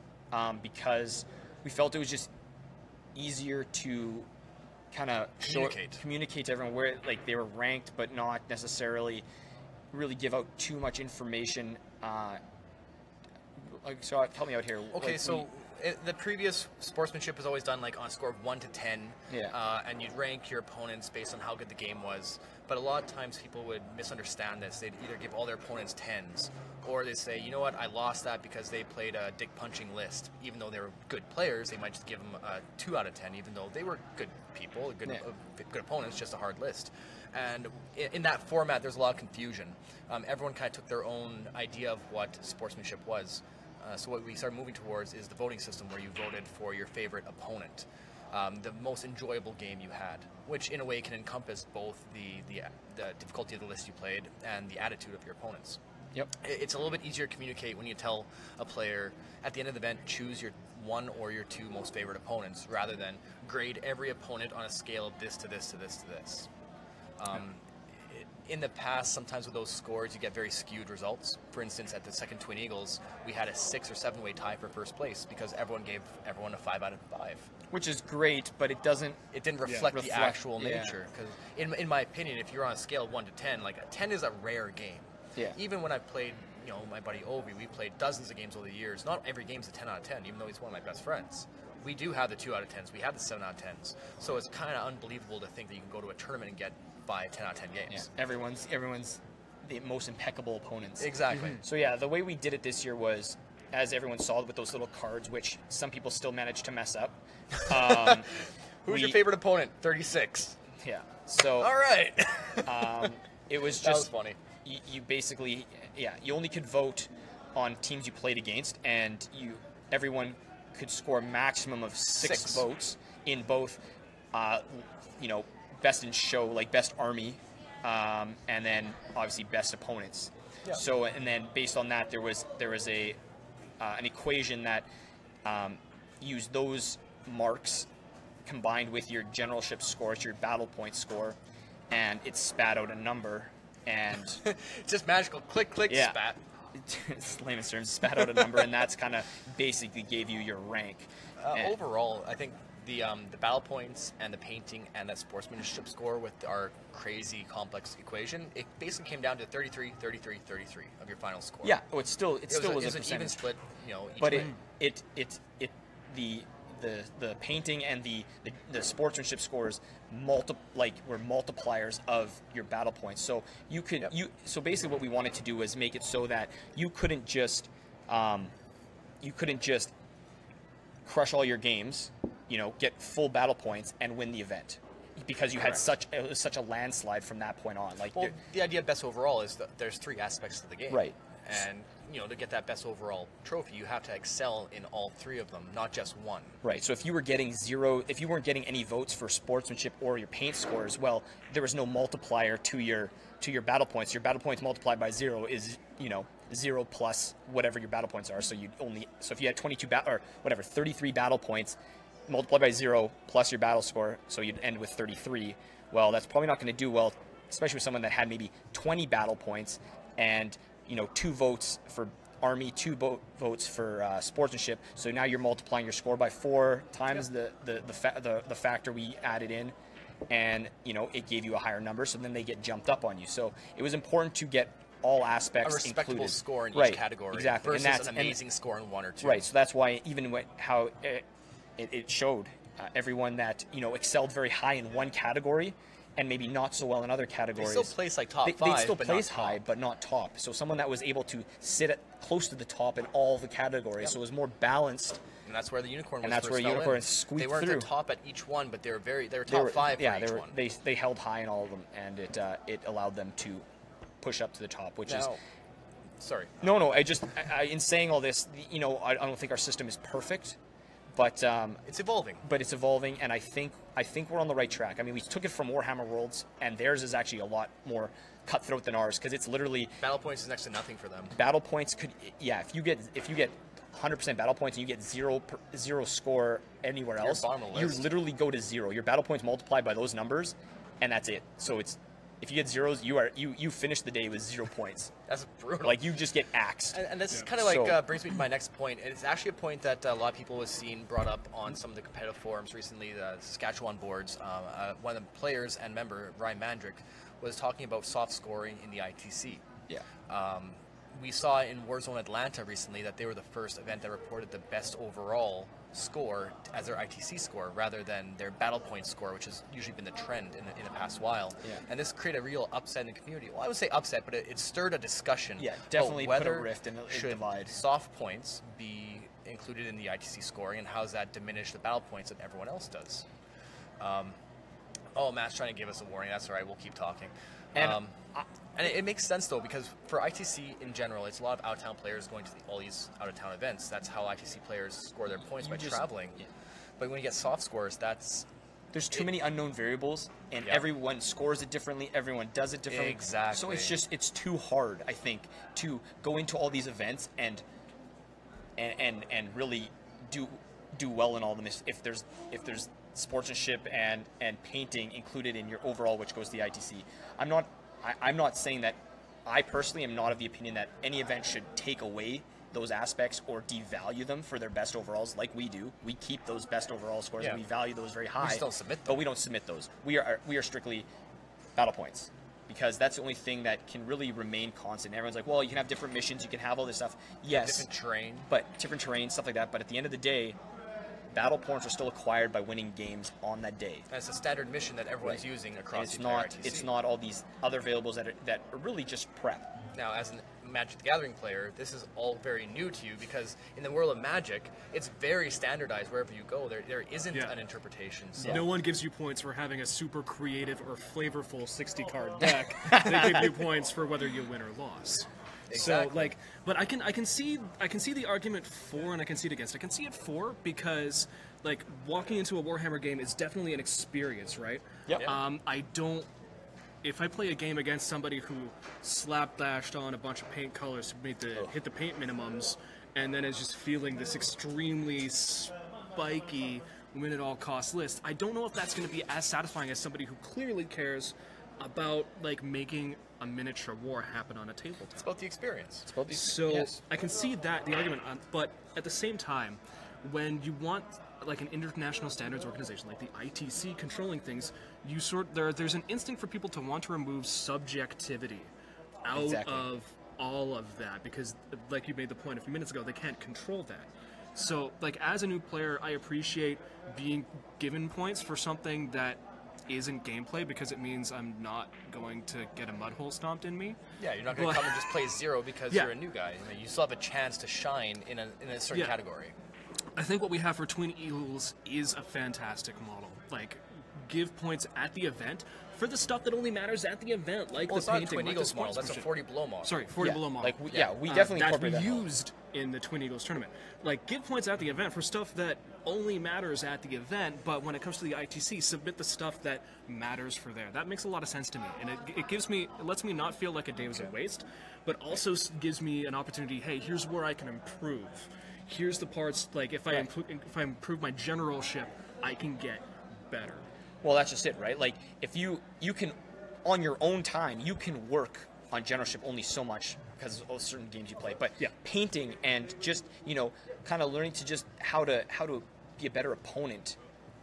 because we felt it was just easier to kind of communicate to everyone where they were ranked, but not necessarily really give out too much information. So help me out here. Okay, the previous sportsmanship was always done on a score of 1 to 10, and you'd rank your opponents based on how good the game was. But a lot of times people would misunderstand this. They'd either give all their opponents 10s, or they'd say, you know what, I lost that because they played a dick punching list. Even though they were good players, they might just give them a 2 out of 10, even though they were good people, good opponents, just a hard list. And in that format, there's a lot of confusion. Everyone kind of took their own idea of what sportsmanship was. So what we started moving towards is the voting system where you voted for your favorite opponent, the most enjoyable game you had, which in a way can encompass both the difficulty of the list you played and the attitude of your opponents. Yep. It's a little bit easier to communicate when you tell a player at the end of the event, choose one or your two most favorite opponents, rather than grade every opponent on a scale of this to this to this to this. In the past, sometimes with those scores, you get very skewed results. For instance, at the second Twin Eagles, we had a 6 or 7 way tie for first place because everyone gave everyone a 5 out of 5. Which is great, but it didn't reflect the actual nature. Because in my opinion, if you're on a scale of 1 to 10, like a 10 is a rare game. Yeah. Even when I played, my buddy Ovi, we played dozens of games over the years. Not every game's a 10 out of 10, even though he's one of my best friends. We do have the 2 out of 10s. We have the 7 out of 10s. So it's kind of unbelievable to think that you can go to a tournament and get 10 out of 10 games. Yeah. Everyone's the most impeccable opponents. Exactly. So yeah, the way we did it this year was, as everyone saw with those little cards, which some people still managed to mess up. Who's your favorite opponent? 36. Yeah. So. All right. It was just. That was funny. You basically, you only could vote on teams you played against, and everyone could score a maximum of 6 votes in both, best in show, like best army, and then obviously best opponents. Yeah. So, and then based on that, there was an equation that used those marks combined with your generalship scores, your battle point score, and it spat out a number. And just magical click spat. It's layman's terms, spat out a number, and that's kind of basically gave you your rank. Overall, I think the battle points and the painting and that sportsmanship score with our crazy complex equation, it basically came down to 33, 33, 33 of your final score. Yeah, it still was a an percentage. Even split, each but way. The painting and the sportsmanship scores were multipliers of your battle points. So you could so basically what we wanted to do was make it so that you couldn't just crush all your games, get full battle points and win the event, because you had such a landslide from that point on. The idea of best overall is that there's 3 aspects to the game. Right. And to get that best overall trophy, you have to excel in all 3 of them, not just one. Right. So if you were getting if you weren't getting any votes for sportsmanship or your paint scores, well, there was no multiplier to your battle points. Your battle points multiplied by 0 is 0 plus whatever your battle points are. So if you had 33 battle points, multiplied by 0 plus your battle score, so you'd end with 33. Well, that's probably not going to do well, especially with someone that had maybe 20 battle points and 2 votes for army, 2 votes for sportsmanship. So now you're multiplying your score by 4 times the factor we added in, and it gave you a higher number. So then they get jumped up on you. So it was important to get all aspects a respectable included. Score in each category, exactly, versus an amazing score in 1 or 2. Right. So that's why even how it showed everyone that excelled very high in one category, and maybe not so well in other categories. They still place like top 5. They still place high, but not top. So someone that was able to sit close to the top in all the categories, so it was more balanced. And that's where the unicorn was. And that's where unicorn squeaked through. They weren't the top at each one, but they were top 5 for each one. They held high in all of them, and it allowed them to push up to the top, which is. Sorry. No. In saying all this, I don't think our system is perfect. But it's evolving. But it's evolving, and I think we're on the right track. I mean, we took it from Warhammer Worlds, and theirs is actually a lot more cutthroat than ours, because it's literally battle points is next to nothing for them. Battle points if you get 100% battle points and you get zero score anywhere else, you literally go to 0. Your battle points multiplied by those numbers, and that's it. So if you get zeros, you finish the day with 0 points. That's brutal. Like, you just get axed. And this is kind of brings me to my next point. And it's actually a point that a lot of people have seen brought up on some of the competitive forums recently, the Saskatchewan boards. One of the players and member, Ryan Mandrick, was talking about soft scoring in the ITC. Yeah. We saw in Warzone Atlanta recently that they were the first event that reported the best overall score as their ITC score rather than their battle point score, which has usually been the trend in the past while. Yeah. And this created a real upset in the community. Well, I would say upset, but it stirred a discussion. Yeah, definitely whether put a rift in a divide. Soft points be included in the ITC scoring, and how does that diminish the battle points that everyone else does? Matt's trying to give us a warning. That's all right. We'll keep talking. And it makes sense, though, because for ITC in general, it's a lot of out-of-town players going to all these out-of-town events. That's how ITC players score their points, by traveling. Yeah. But when you get soft scores, there's too many unknown variables, and everyone scores it differently, everyone does it differently. Exactly. So it's too hard, I think, to go into all these events and really do do well in all the if there's sportsmanship and painting included in your overall, which goes to the ITC. I'm not saying that. I personally am not of the opinion that any event should take away those aspects or devalue them for their best overalls, like we do. We keep those best overall scores and we value those very high. We still submit them. But we don't submit those. We are strictly battle points, because that's the only thing that can really remain constant. Everyone's like, well, you can have different missions, you can have all this stuff. Yes, different terrain, different terrain, stuff like that. But at the end of the day, battle points are still acquired by winning games on that day. And it's a standard mission that everyone's using across the entire ITC. It's not all these other variables that are really just prep. Now, as a Magic the Gathering player, this is all very new to you, because in the world of Magic, it's very standardized wherever you go. There isn't an interpretation. So. No one gives you points for having a super creative or flavorful 60-card deck. They give you points for whether you win or lost. Exactly. So, like, but I can see the argument for, and I can see it against. I can see it for because, like, walking into a Warhammer game is definitely an experience, right? Yep. I don't. If I play a game against somebody who slapdashed on a bunch of paint colors to hit the paint minimums, and then is just feeling this extremely spiky win at all cost list, I don't know if that's going to be as satisfying as somebody who clearly cares about, like, making a miniature war happen on a tabletop. It's about the experience. So I can see the argument, but at the same time, when you want, like, an international standards organization like the ITC controlling things, there's an instinct for people to want to remove subjectivity out of all of that, because, like you made the point a few minutes ago, they can't control that. So, like, as a new player, I appreciate being given points for something that isn't gameplay, because it means I'm not going to get a mud hole stomped in me. Yeah, you're not going to come and just play 0 because you're a new guy. You still have a chance to shine in a certain category. I think what we have for Twin Eagles is a fantastic model. Like, give points at the event for the stuff that only matters at the event, like the painting. It's not a Twin Eagles model, that's a 40 below model. Sorry, 40 below model. Like, we definitely incorporate that's that used in the Twin Eagles tournament. Like, give points at the event for stuff that only matters at the event, but when it comes to the ITC, submit the stuff that matters for there. That makes a lot of sense to me, and it lets me not feel like a day was a waste, but also gives me an opportunity. Hey, here's where I can improve. Here's the parts, like, if I improve my generalship, I can get better. Well, that's just it, right? Like, if you can, on your own time, you can work on generalship only so much because of certain games you play. But painting and just, kind of learning to just how to be a better opponent,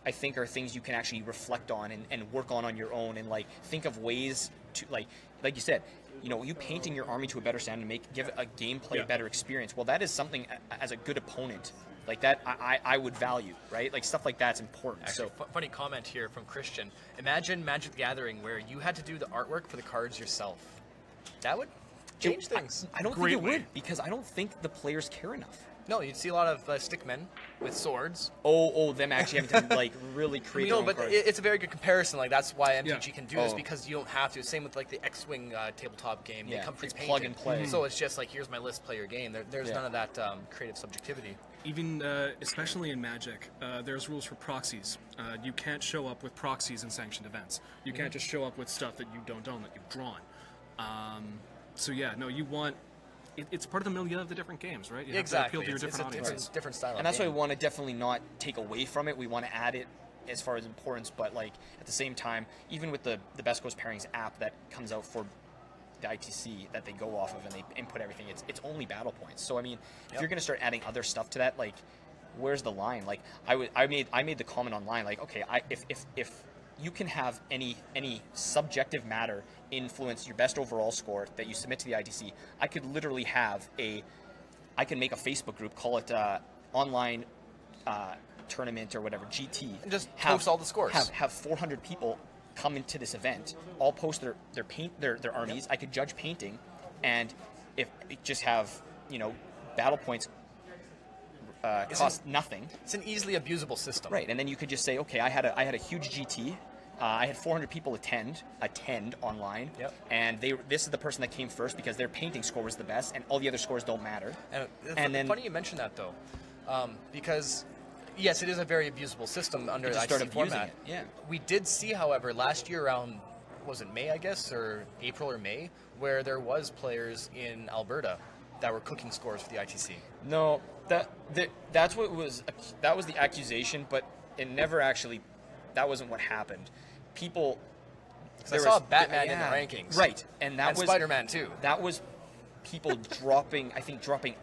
I think, are things you can actually reflect on and work on your own, and, like, think of ways to, like you said, you painting your army to a better standard and give a gameplay better experience. Well, that is something, as a good opponent, like that, I would value, right? Like, stuff like that's important. Actually, so funny comment here from Christian. Imagine Magic the Gathering where you had to do the artwork for the cards yourself. That would change things. I don't think it would, because I don't think the players care enough. No, you'd see a lot of stickmen with swords. Oh, them actually having to, like, really create their own cards. It's a very good comparison. Like, that's why MTG can do this, because you don't have to. Same with, like, the X-Wing tabletop game. They come pre-painted. Plug and play. So it's just like, here's my list, play your game. There's none of that creative subjectivity. Even, especially in Magic, there's rules for proxies. You can't show up with proxies in sanctioned events. You can't just show up with stuff that you don't own, that you've drawn. So yeah, no, you want... It's part of the milieu of the different games, right? You have to appeal to your different audiences. It's a different style. And that's why we want to definitely not take away from it. We want to add it as far as importance, but, like, at the same time, even with the Best Coast Pairings app that comes out for the ITC that they go off of and they input everything, it's only battle points. So, I mean, if you're going to start adding other stuff to that, like, where's the line? Like, I made the comment online, like, okay, if you can have any subjective matter influence your best overall score that you submit to the ITC, I could literally I can make a Facebook group, call it online tournament or whatever, GT, and just post all the scores. Have 400 people come into this event, all post their armies. I could judge painting, and if just have battle points cost nothing. It's an easily abusable system, right? And then you could just say, okay, I had a huge GT. I had 400 people attend online, and this is the person that came first because their painting score was the best, and all the other scores don't matter. And then, funny you mention that, though, because yes, it is a very abusable system under the ITC format. Yeah, we did see, however, last year around, was it May, I guess, or April or May, where there was players in Alberta that were cooking scores for the ITC. No, that's what was that was the accusation, but it never actually. That wasn't what happened. People. I saw Batman in the rankings, right, and that was Spider-Man too. That was people dropping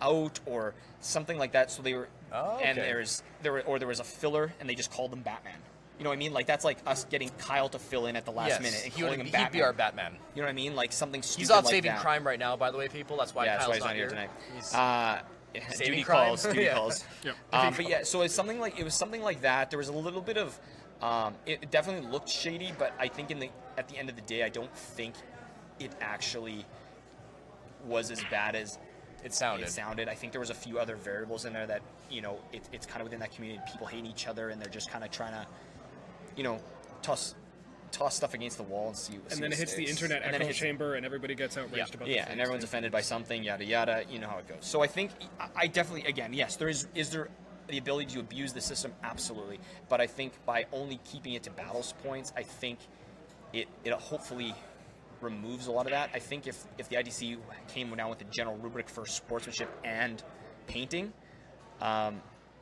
out or something like that. So they were, and there was a filler, and they just called them Batman. You know what I mean? Like that's like us getting Kyle to fill in at the last minute and calling him Batman. He'd be our Batman. You know what I mean? Like something stupid. He's out like saving that. crime right now, by the way, people. That's why Kyle's not here tonight. He's Duty saving crime. calls. Duty calls. Yep. But yeah, so it's something like something like that. There was a little bit of. It definitely looked shady, but I think at the end of the day, I don't think it actually was as bad as it sounded. I think there was a few other variables in there that, you know, it's kind of within that community. People hate each other, and they're just kind of trying to, you know, toss stuff against the wall and see. And then it hits the internet echo chamber, and everybody gets outraged about. Yeah, and everyone's offended by something, yada yada. You know how it goes. So I think I definitely, again, yes, there is there the ability to abuse the system, absolutely. But I think by only keeping it to battles points, I think it hopefully removes a lot of that. I think if the IDC came down with a general rubric for sportsmanship and painting,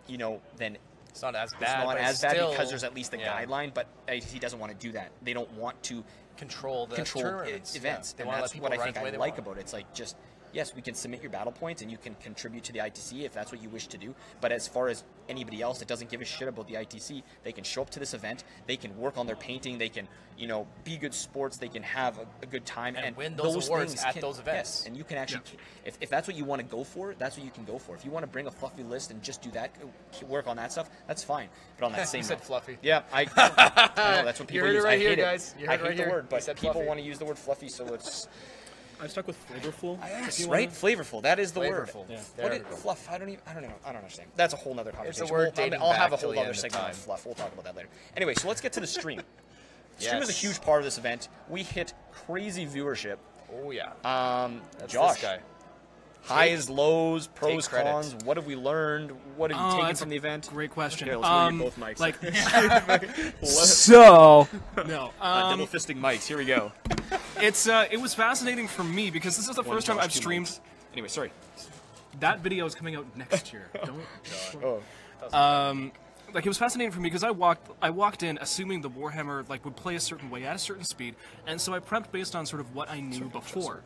you know, then it's not as bad. It's not as bad still, because there's at least a guideline. But IDC doesn't want to do that. They don't want to control events. Yeah. And that's what I think I like about it. It's like just. Yes, we can submit your battle points, and you can contribute to the ITC if that's what you wish to do. But as far as anybody else that doesn't give a shit about the ITC, they can show up to this event. They can work on their painting. They can, you know, be good sports. They can have a good time and win those awards at those events. Yes, and you can actually, if that's what you want to go for, that's what you can go for. If you want to bring a fluffy list and just do that, work on that stuff, that's fine. But on that same, you said fluffy. Yeah, I know that's what people use. Right I here, hate guys. I hate the word, but people want to use the word fluffy, so it's. I stuck with flavorful. Yes, right? Flavorful. That is the word. Yeah. What is fluff? I don't know. I don't understand. That's a whole nother conversation. It's a word dating I'll have a back whole till the other end of segment on time. fluff. We'll talk about that later. Anyway, so let's get to the stream. Stream is a huge part of this event. We hit crazy viewership. Oh yeah. That's Josh, this guy. highs, lows, pros, credit. cons. What have we learned? What have you taken that's from the event? Great question. Okay, let's move both mics. Like, so no. Double fisting mics. Here we go. It was fascinating for me because this is the first time I've streamed. Mics. Anyway, sorry. That video is coming out next year. Don't. Oh. Like it was fascinating for me because I walked in assuming the Warhammer like would play a certain way at a certain speed, and so I prepped based on sort of what I knew before.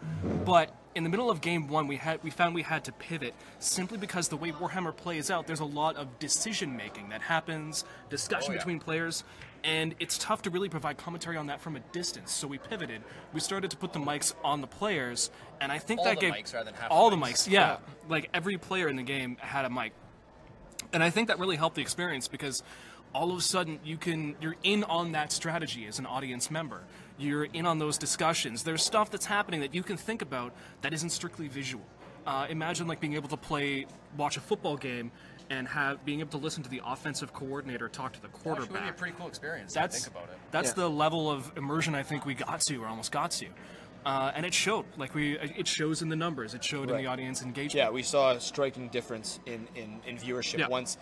But in the middle of game one, we found we had to pivot simply because the way Warhammer plays out, there's a lot of decision making that happens, discussion between players, and it's tough to really provide commentary on that from a distance. So we pivoted. We started to put the mics on the players, and I think that gave mics rather than half all the the mics. Yeah, like every player in the game had a mic. And I think that really helped the experience because all of a sudden you're in on that strategy as an audience member. You're in on those discussions. There's stuff that's happening that you can think about that isn't strictly visual. Imagine like being able to watch a football game and being able to listen to the offensive coordinator talk to the quarterback. It would be a pretty cool experience. Think about it. That's the level of immersion I think we got to, or almost got to. And it showed. It shows in the numbers. It showed in the audience engagement. Yeah, we saw a striking difference in viewership once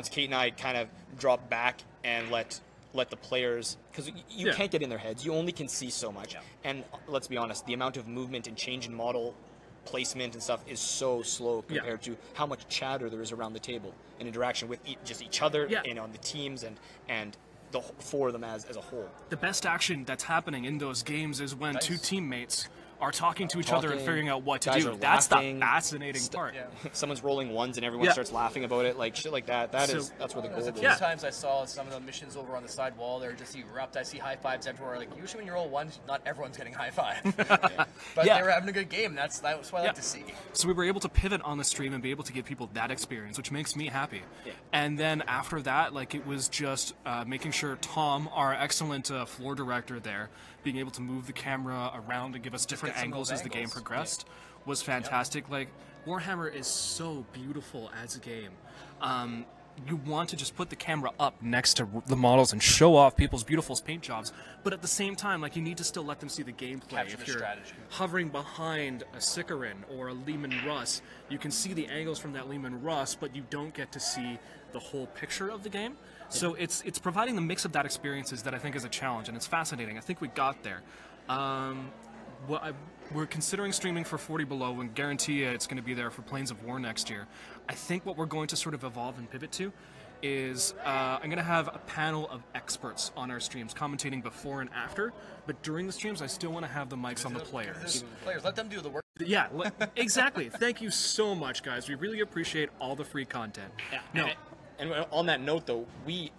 Kate and I kind of dropped back and let the players, because you can't get in their heads. You only can see so much. Yeah. And let's be honest, the amount of movement and change in model placement and stuff is so slow compared to how much chatter there is around the table and interaction with just each other and on the teams and the four of them as a whole. The best action that's happening in those games is when two teammates are talking to each other and figuring out what to do. That's the fascinating part. Yeah. Someone's rolling ones and everyone starts laughing about it, like shit like that. That's where the gold is. A few times I saw some of the missions over on the side wall. They're just erupt. I see high fives everywhere. Like usually when you roll ones, not everyone's getting high five. But they were having a good game. That's what I like to see. So we were able to pivot on the stream and be able to give people that experience, which makes me happy. Yeah. And then after that, it was just making sure Tom, our excellent floor director there, being able to move the camera around and give us different angles as the game progressed was fantastic. Like, Warhammer is so beautiful as a game. You want to just put the camera up next to the models and show off people's beautiful paint jobs, but at the same time, you need to still let them see the gameplay. Capture if the you're strategy. Hovering behind a Sicaran or a Lehman Russ, you can see the angles from that Lehman Russ, but you don't get to see the whole picture of the game. So it's providing the mix of that experiences that I think is a challenge, and it's fascinating. I think we got there. we're considering streaming for 40 Below and guarantee it's going to be there for Planes of War next year. I think what we're going to sort of evolve and pivot to is I'm going to have a panel of experts on our streams commentating before and after, but during the streams I still want to have the mics on the players. Let them do the work. Yeah, exactly. Thank you so much, guys. We really appreciate all the free content. Yeah. No. And on that note, though, we,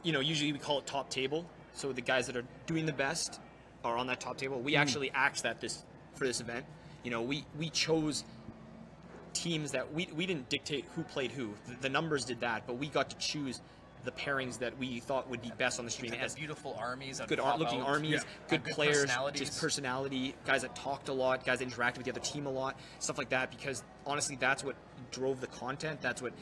usually we call it top table. So the guys that are doing the best are on that top table. We actually axed that for this event. We chose teams that we didn't dictate who played who. The numbers did that, but we got to choose the pairings that we thought would be best on the stream. As beautiful armies, good looking armies, good players, just personality, guys that talked a lot, guys that interacted with the other team a lot, stuff like that. Because honestly, that's what drove the content. That's what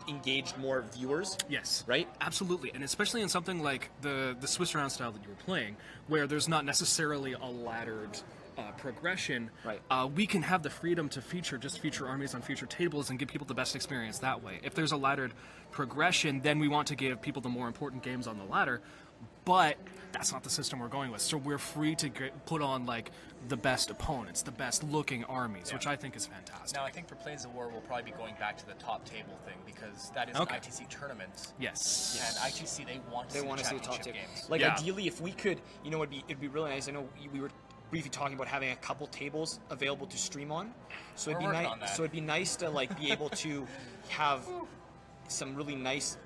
engaged more viewers. Yes, right, absolutely, and especially in something like the Swiss round style that you were playing, where there's not necessarily a laddered progression, right. We can have the freedom to feature armies on feature tables and give people the best experience that way. If there's a laddered progression, then we want to give people the more important games on the ladder, but that's not the system we're going with. So we're free to put on like the best opponents, the best looking armies, which I think is fantastic. Now I think for Planes of War we'll probably be going back to the top table thing because that is an ITC tournament. Yes. And ITC they want to see the top table games. Like ideally, if we could, it'd be really nice. I know we were briefly talking about having a couple tables available to stream on, so it'd be nice. So it'd be nice to be able to have some really nice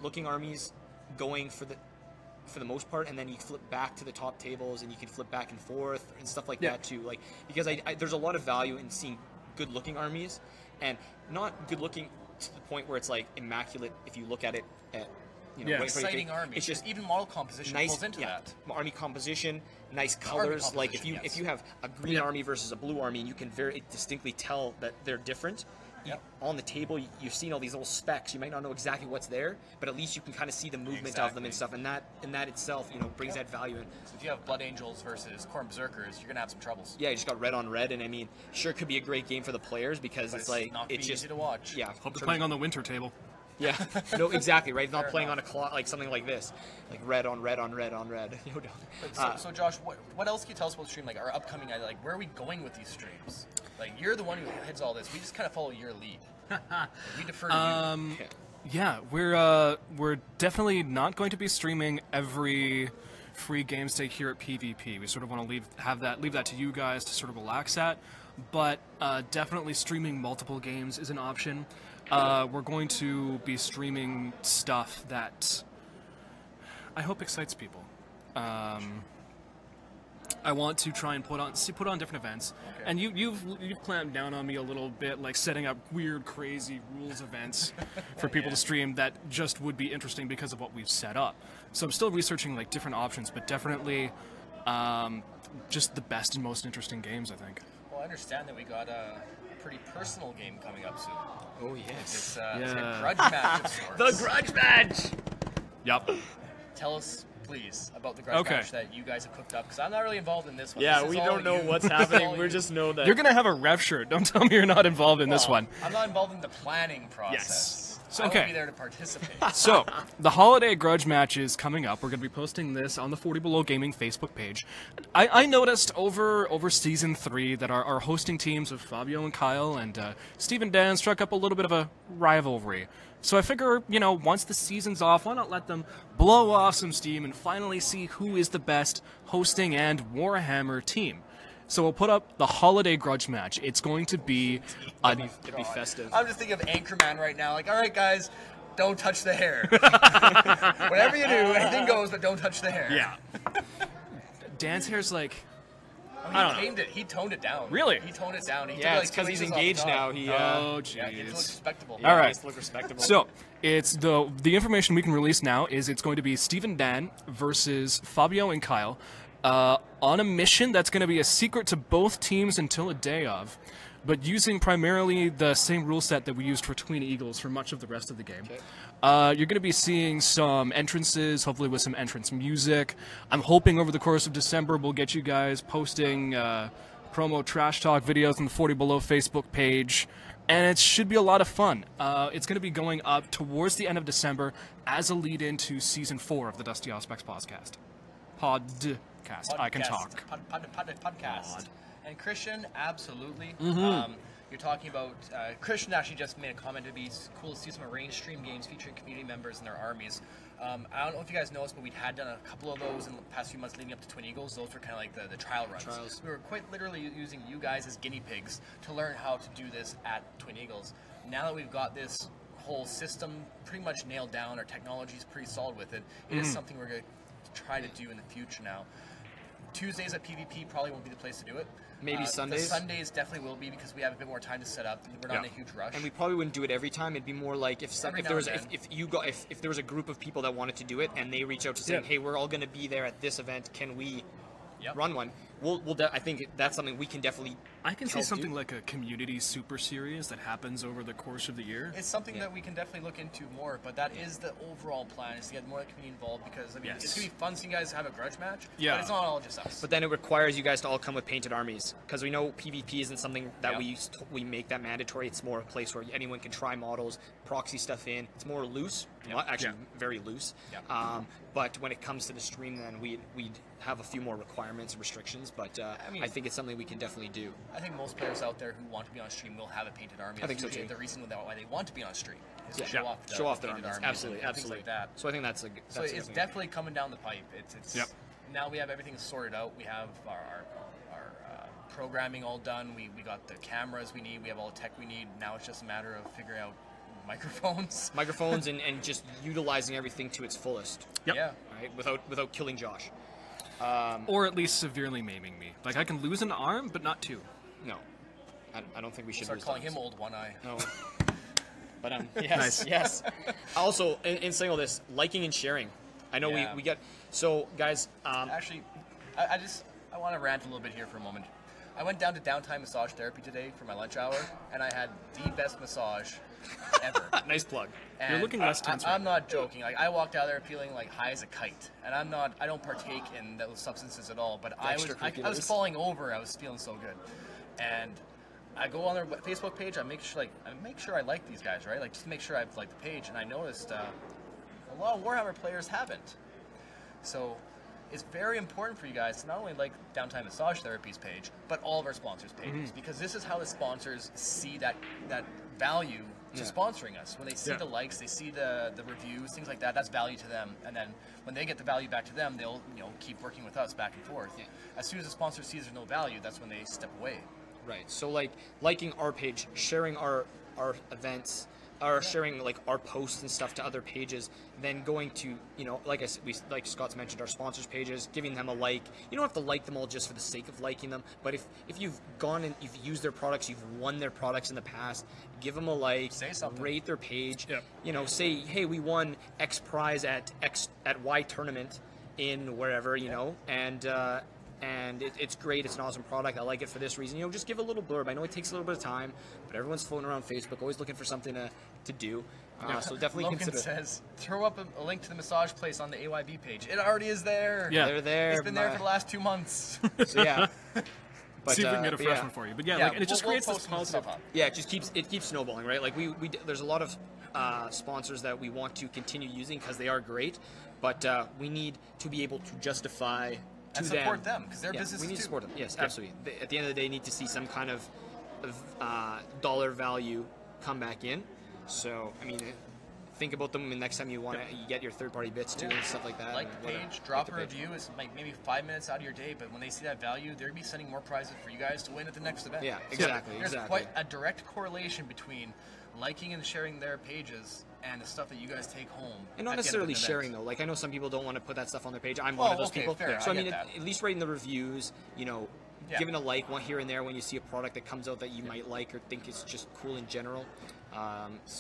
looking armies going for the most part, and then you flip back to the top tables, and you can flip back and forth and stuff like that too. Because there's a lot of value in seeing good looking armies, and not good looking to the point where it's immaculate if you look at it at. Exciting armies. It's just even model composition falls into that. Army composition, nice colors. If you have a green army versus a blue army, you can very distinctly tell that they're different. On the table, you've seen all these little specs. You might not know exactly what's there, but at least you can kind of see the movement of them and stuff. And that itself, brings that value in. So if you have Blood Angels versus Khorne Berserkers, you're gonna have some troubles. Yeah, you just got red on red, and I mean, sure, it could be a great game for the players because it's just easy to watch. Yeah, hope they're playing on the winter table. Yeah, no, exactly, right? Not playing on a cloth, something like this, red on red on red on red. So Josh, what else can you tell us about the stream? Our upcoming, where are we going with these streams? You're the one who heads all this. We just kind of follow your lead. We defer to you. Yeah, we're definitely not going to be streaming every free games day here at PvP. We sort of want to leave that to you guys to sort of relax at, but definitely streaming multiple games is an option. We're going to be streaming stuff that I hope excites people. I want to try and put on different events, and you've clamped down on me a little bit, setting up weird, crazy rules events for people to stream that just would be interesting because of what we've set up. So I'm still researching different options, but definitely just the best and most interesting games, I think. Well, I understand that we got a pretty personal game coming up soon. Oh yes, it's a grudge match of sorts. The grudge match. Yep. Tell us, please, about the grudge match that you guys have cooked up, because I'm not really involved in this one. Yeah, we don't know what's happening. We just know that you're gonna have a rev shirt. Don't tell me you're not involved in this one. I'm not involved in the planning process. Yes. So, I will be there to participate. So, the holiday grudge match is coming up. We're going to be posting this on the 40 Below Gaming Facebook page. I noticed over Season 3 that our hosting teams of Fabio and Kyle and Steve and Dan struck up a little bit of a rivalry. So I figure, once the season's off, why not let them blow off some steam and finally see who is the best hosting and Warhammer team. So we'll put up the holiday grudge match. It's going to be it'd be festive. I'm just thinking of Anchorman right now. All right, guys, don't touch the hair. Whatever you do, anything goes, but don't touch the hair. Yeah. Dan's hair's He toned it down. Really? He toned it down. It's because he's engaged now. Oh, jeez. Yeah, he looks respectable. All right. Look respectable. So it's the information we can release now is it's going to be Steve and Dan versus Fabio and Kyle. On a mission that's going to be a secret to both teams until a day of, but using primarily the same rule set that we used for Twin Eagles for much of the rest of the game. You're going to be seeing some entrances, hopefully with some entrance music. I'm hoping over the course of December we'll get you guys posting promo trash talk videos on the 40 Below Facebook page, and it should be a lot of fun. It's going to be going up towards the end of December as a lead-in to Season 4 of the Dusty Auspex podcast. I can talk. Podcast. And Christian, absolutely. Mm-hmm. You're talking about Christian actually just made a comment. It'd be cool to see some arranged stream games featuring community members and their armies. I don't know if you guys noticed, but we had done a couple of those in the past few months leading up to Twin Eagles. Those were kind of like the trial runs. We were quite literally using you guys as guinea pigs to learn how to do this at Twin Eagles. Now that we've got this whole system pretty much nailed down, our technology is pretty solid with it, it is something we're going to try to do in the future now. Tuesdays at PvP probably won't be the place to do it. Maybe Sundays? The Sundays definitely will be because we have a bit more time to set up. We're not in a huge rush. And we probably wouldn't do it every time. It'd be more like if there was a group of people that wanted to do it and they reach out to say, hey, we're all going to be there at this event. Can we run one? I think that's something we can definitely. I can see something like a community super series that happens over the course of the year. It's something that we can definitely look into more, but that is the overall plan: is to get more of the community involved because I mean it's gonna be fun seeing you guys have a grudge match. Yeah, but it's not all just us. But then it requires you guys to all come with painted armies because we know PvP isn't something that we make that mandatory. It's more a place where anyone can try models, proxy stuff in. It's more loose, very loose. But when it comes to the stream, then we'd have a few more requirements and restrictions. But I think it's something we can definitely do. I think most players out there who want to be on stream will have a painted army. I think so too. The reason why they want to be on stream is to show off their armies. Absolutely. And things like that. So I think that's so it's definitely coming down the pipe. It's now we have everything sorted out. We have our programming all done. We got the cameras we need. We have all the tech we need. Now it's just a matter of figuring out microphones and just utilizing everything to its fullest. Yeah. Right. Without killing Josh. Or at least severely maiming me. Like I can lose an arm, but not two. No, I don't think we should start calling him Old One Eye. No. But yes. Also, in saying all this, liking and sharing. I know we get so guys. Actually, I want to rant a little bit here for a moment. I went down to Downtime Massage Therapy today for my lunch hour, and I had the best massage ever. Nice plug. And you're looking less tense. I'm not joking. Like I walked out there feeling like high as a kite, and I don't partake in those substances at all. But I was falling over. I was feeling so good, and I go on their Facebook page. I make sure I like these guys, right? Like just to make sure I've liked the page, and I noticed a lot of Warhammer players haven't. So it's very important for you guys to not only like Downtime Massage Therapy's page, but all of our sponsors' pages, because this is how the sponsors see that value to sponsoring us. When they see the likes, they see the reviews, things like that, that's value to them. And then when they get the value back to them, they'll keep working with us back and forth. Yeah. As soon as the sponsor sees there's no value, that's when they step away. Right. So like liking our page, sharing our events, or sharing like our posts and stuff to other pages, then going to like Scott's mentioned, our sponsors pages, giving them a like. You don't have to like them all just for the sake of liking them, but if you've gone and you've used their products, you've won their products in the past, give them a like, say something, rate their page. Say, hey, we won X prize at Y tournament in wherever, and it's great. It's an awesome product. I like it for this reason. Just give a little blurb. I know it takes a little bit of time, but everyone's floating around Facebook, always looking for something to do. So definitely Logan consider. Says, throw up a link to the massage place on the AYB page. It already is there. Yeah, they're there. It's been there for the last 2 months. So yeah. But, see if we can get a fresh one for you. But and it just creates this positive. Yeah, it keeps snowballing, right? Like there's a lot of sponsors that we want to continue using because they are great, but we need to be able to justify. And support them because they're businesses we need too. to support them. Yes, absolutely. At the end of the day, need to see some kind of dollar value come back in. So, I mean, think about them the next time you get your third-party bits too and stuff like that. Like the page, drop a review. It's like maybe 5 minutes out of your day, but when they see that value, they're gonna be sending more prizes for you guys to win at the next event. Yeah, exactly. There's quite a direct correlation between liking and sharing their pages and the stuff that you guys take home. And not necessarily sharing though. Like I know some people don't want to put that stuff on their page. I'm one of those people. Fair. So I mean, at least writing the reviews, giving a like one here and there when you see a product that comes out that you might like or think is just cool in general.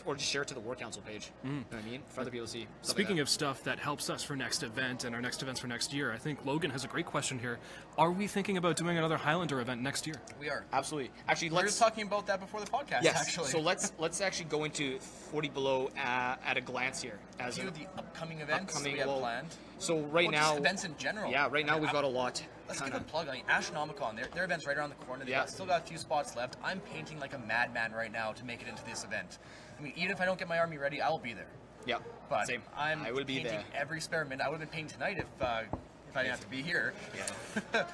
Or just share it to the War Council page. You know what I mean? For other people to see. Speaking of stuff that helps us for next event and our next events for next year, I think Logan has a great question here. Are we thinking about doing another Highlander event next year? We are. Absolutely. Actually, we were just talking about that before the podcast. Yes. Actually. So let's actually go into 40 Below at a glance here. As to the upcoming events we have planned. So right now, just events in general. Yeah, right now we've got a lot. Let's give a plug. I mean, Astronomicon, their event's right around the corner. They've still got a few spots left. I'm painting like a madman right now to make it into this event. I mean, even if I don't get my army ready, I will be there. Yeah, but same. I will be painting every spare minute. I would have been painting tonight if if I didn't have to be here.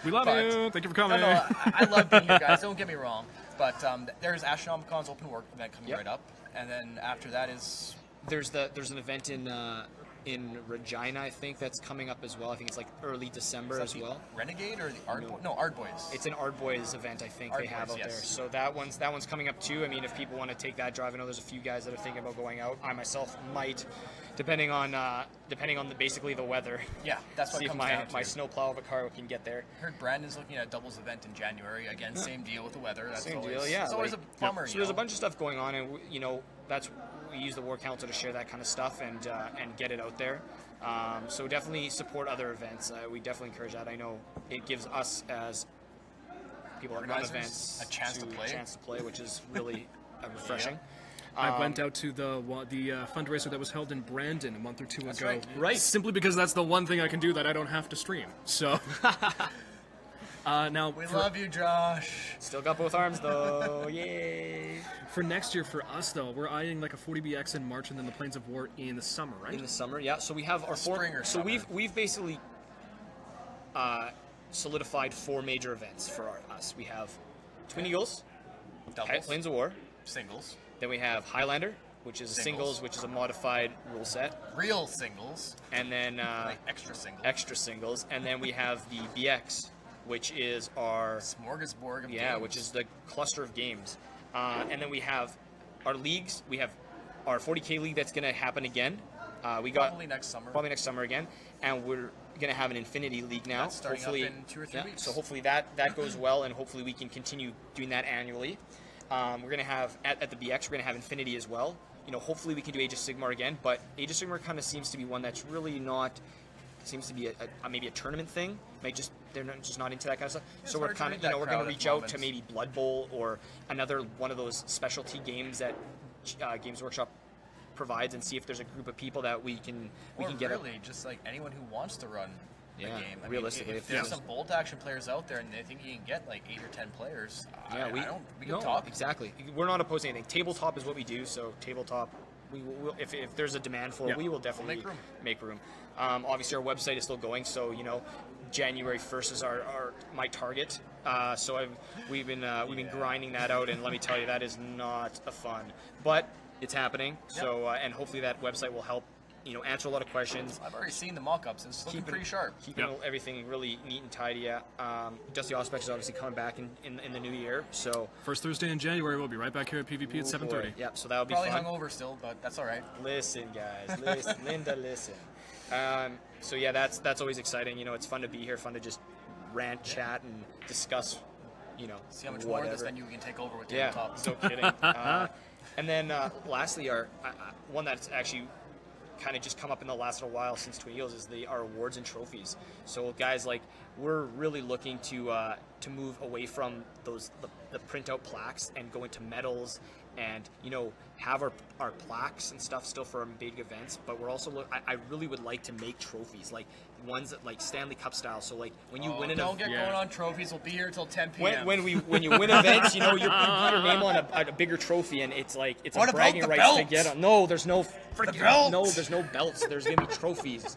We love you. Thank you for coming. No, I love being here, guys. Don't get me wrong. But there's Astronomicon's open work event coming right up, and then after that is there's an event in Regina, I think, that's coming up as well. I think it's like early December as well. Renegade or the Ard Boys? No, Ard Boys. It's an Ard Boys event, I think they have out there. So that one's coming up too. I mean, if people want to take that drive, I know there's a few guys that are thinking about going out. I myself might, depending on basically the weather. Yeah, that's what see if my snowplow of a car can get there. I heard Brandon's looking at a doubles event in January. Again, same deal with the weather. That's same always, deal, yeah. It's always a bummer. So there's a bunch of stuff going on, and that's we use the War Council to share that kind of stuff and get it out there. So definitely support other events. We definitely encourage that. I know it gives us as people that run events a chance to play, which is really refreshing. I went out to the fundraiser that was held in Brandon a month or two ago. Right. Simply because that's the one thing I can do that I don't have to stream. So. Now we love you, Josh. Still got both arms though. Yay! For next year, for us though, we're eyeing like a 40BX in March and then the Plains of War in the summer, right? In the summer, yeah. So we have our spring or summer. So we've basically solidified 4 major events for us. We have Twin Eagles, doubles, Plains of War, singles. Then we have Highlander, which is singles, which is a modified rule set. Real singles. And then like extra singles. Extra singles, and then we have the BX, which is our smorgasbord of games. Which is the cluster of games. And then we have our leagues. We have our 40K league that's going to happen again. Probably next summer. Probably next summer again. And we're going to have an Infinity League now. That's starting hopefully, up in 2 or 3 weeks. So hopefully that goes well, and hopefully we can continue doing that annually. We're going to have, at the BX, we're going to have Infinity as well. Hopefully we can do Age of Sigmar again, but Age of Sigmar kind of seems to be one that's really not... seems to be maybe a tournament thing. They're just not into that kind of stuff. Yeah, so we're kind of we're going to reach out to maybe Blood Bowl or another one of those specialty games that Games Workshop provides, and see if there's a group of people that we can get. Really, just like anyone who wants to run a game. Realistically, if there's some bolt action players out there and they think you can get like 8 or 10 players, we can talk. Exactly. We're not opposing anything. Tabletop is what we do. So tabletop. We will, if there's a demand for it, we will definitely make room. Obviously, our website is still going, so January 1st is my target. So we've been grinding that out, and let me tell you, that is not a fun, but it's happening. So and hopefully that website will help answer a lot of questions. I've already seen the mock-ups. It's looking pretty sharp. Keeping everything really neat and tidy. Dusty Auspex is obviously coming back in the new year. So first Thursday in January, we'll be right back here at PvP at 7:30. Yeah, so that'll be probably fun. hungover still, but that's all right. Listen, guys, listen, Linda, listen. So yeah, that's always exciting. It's fun to be here, fun to just rant, chat, and discuss. See how much more of this venue we can take over with tabletop. Yeah, no kidding. And then lastly, our one that's actually kind of just come up in the last little while since Twin Eagles is our awards and trophies. So guys, we're really looking to move away from the printout plaques and go into medals and have our plaques and stuff still for our big events, but we're also I really would like to make trophies, like ones that like Stanley Cup style. So like when you win don't get going on trophies. We'll be here till 10 p.m. When you win events, you put your name on a bigger trophy, and it's like it's a bragging rights to get on. No, there's no there's no belts. There's gonna be trophies.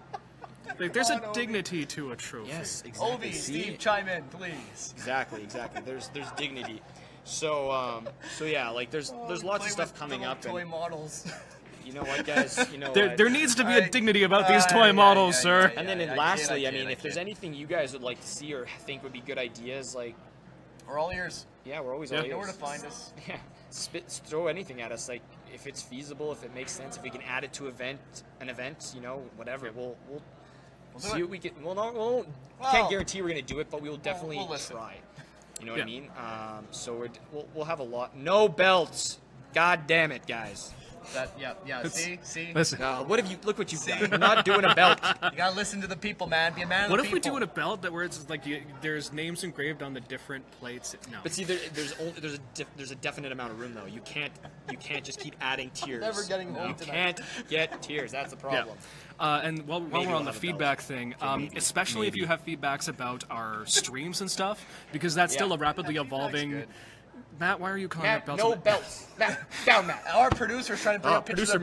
There's a dignity to a trophy. Yes, exactly. Ovi, Steve, chime in, please. Exactly. There's dignity. So yeah, there's lots of stuff coming up. Toy models. You know what, guys? There needs to be a dignity about these toy models, sir. And then lastly, if there's anything you guys would like to see or think would be good ideas, we're all ears. Yeah, we're always all ears. You know where to find us. Yeah, throw anything at us. If it's feasible, if it makes sense, if we can add it to an event, whatever. We'll see what we can. Can't guarantee we're gonna do it, but we will definitely try. You know what I mean? So we'll have a lot. No belts. God damn it, guys. See. Listen. Look what you've done. You're not doing a belt. You gotta listen to the people, man. Be a man of the people. What if we do a belt where it's there's names engraved on the different plates? No. But see, there's a definite amount of room though. You can't just keep adding tiers. Never getting old. You can't get tiers. That's the problem. And while we're on the feedback thing, especially if you have feedbacks about our streams and stuff, because that's still a rapidly evolving Matt, why are you calling Matt, out belts? no belts. Matt, down, Matt. Our producer's trying to bring up pictures producer of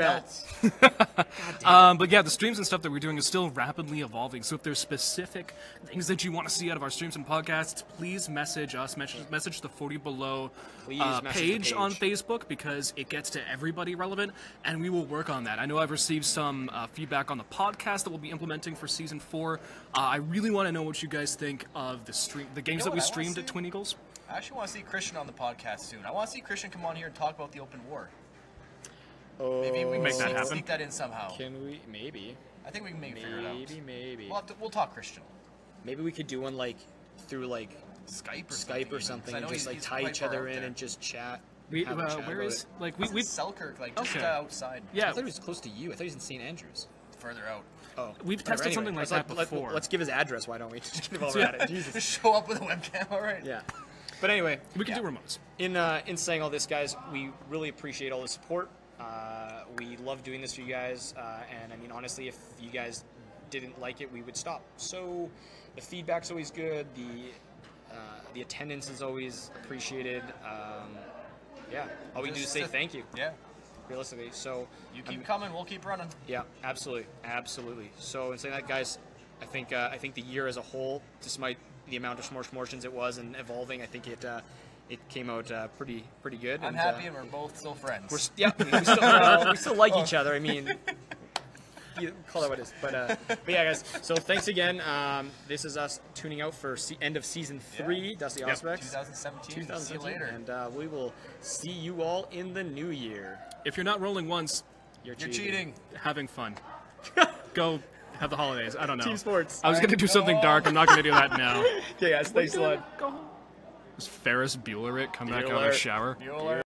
Matt. belts. But yeah, the streams and stuff that we're doing is still rapidly evolving. So if there's specific things that you want to see out of our streams and podcasts, please message us. Message the 40 Below page on Facebook, because it gets to everybody relevant, and we will work on that. I know I've received some feedback on the podcast that we'll be implementing for Season 4. I really want to know what you guys think of the games that we streamed at Twin Eagles. I actually want to see Christian on the podcast soon. I want to see Christian come on here and talk about the open war. Oh, Maybe we Make that can happen. sneak that in somehow. Can we? Maybe. I think we can maybe figure it out. Maybe. We'll talk Christian. Maybe we could do one like through like Skype or something, I and know just like he's tie quite each far other out in there. and just chat. We, have a chat where about is it. like He's in we Selkirk, like just Okay. outside. I yeah thought he was close to you. I thought he was in St. Andrews. Further out. Oh, We've whatever. tested something like that before. Let's give his address. Why don't we just get involved Yeah. at it? Jesus. Just show up with a webcam. All right. Yeah. But anyway, we can yeah. do remotes. In saying all this, guys, we really appreciate all the support. We love doing this for you guys, and I mean, honestly, if you guys didn't like it, we would stop. So the feedback's always good. The attendance is always appreciated. Yeah, all we do is say thank you. Yeah. Realistically, so You keep coming, we'll keep running. yeah, absolutely. So in saying that, guys, I think the year as a whole, despite the amount of smortions it was and evolving, I think it came out pretty good. I'm and, happy, and we're both still friends. We still like each other. I mean, you call that what it is. But yeah, guys. So thanks again. This is us tuning out for end of season 3, Dusty Auspex. 2017. See you later. And we will see you all in the new year. If you're not rolling once, You're cheating. having fun. Go have the holidays. I don't know. Team sports. I was going to do something dark. I'm not going to do that now. Okay, guys. Thanks a lot. Go home. Does Ferris Bueller it come back out of the shower? Bueller.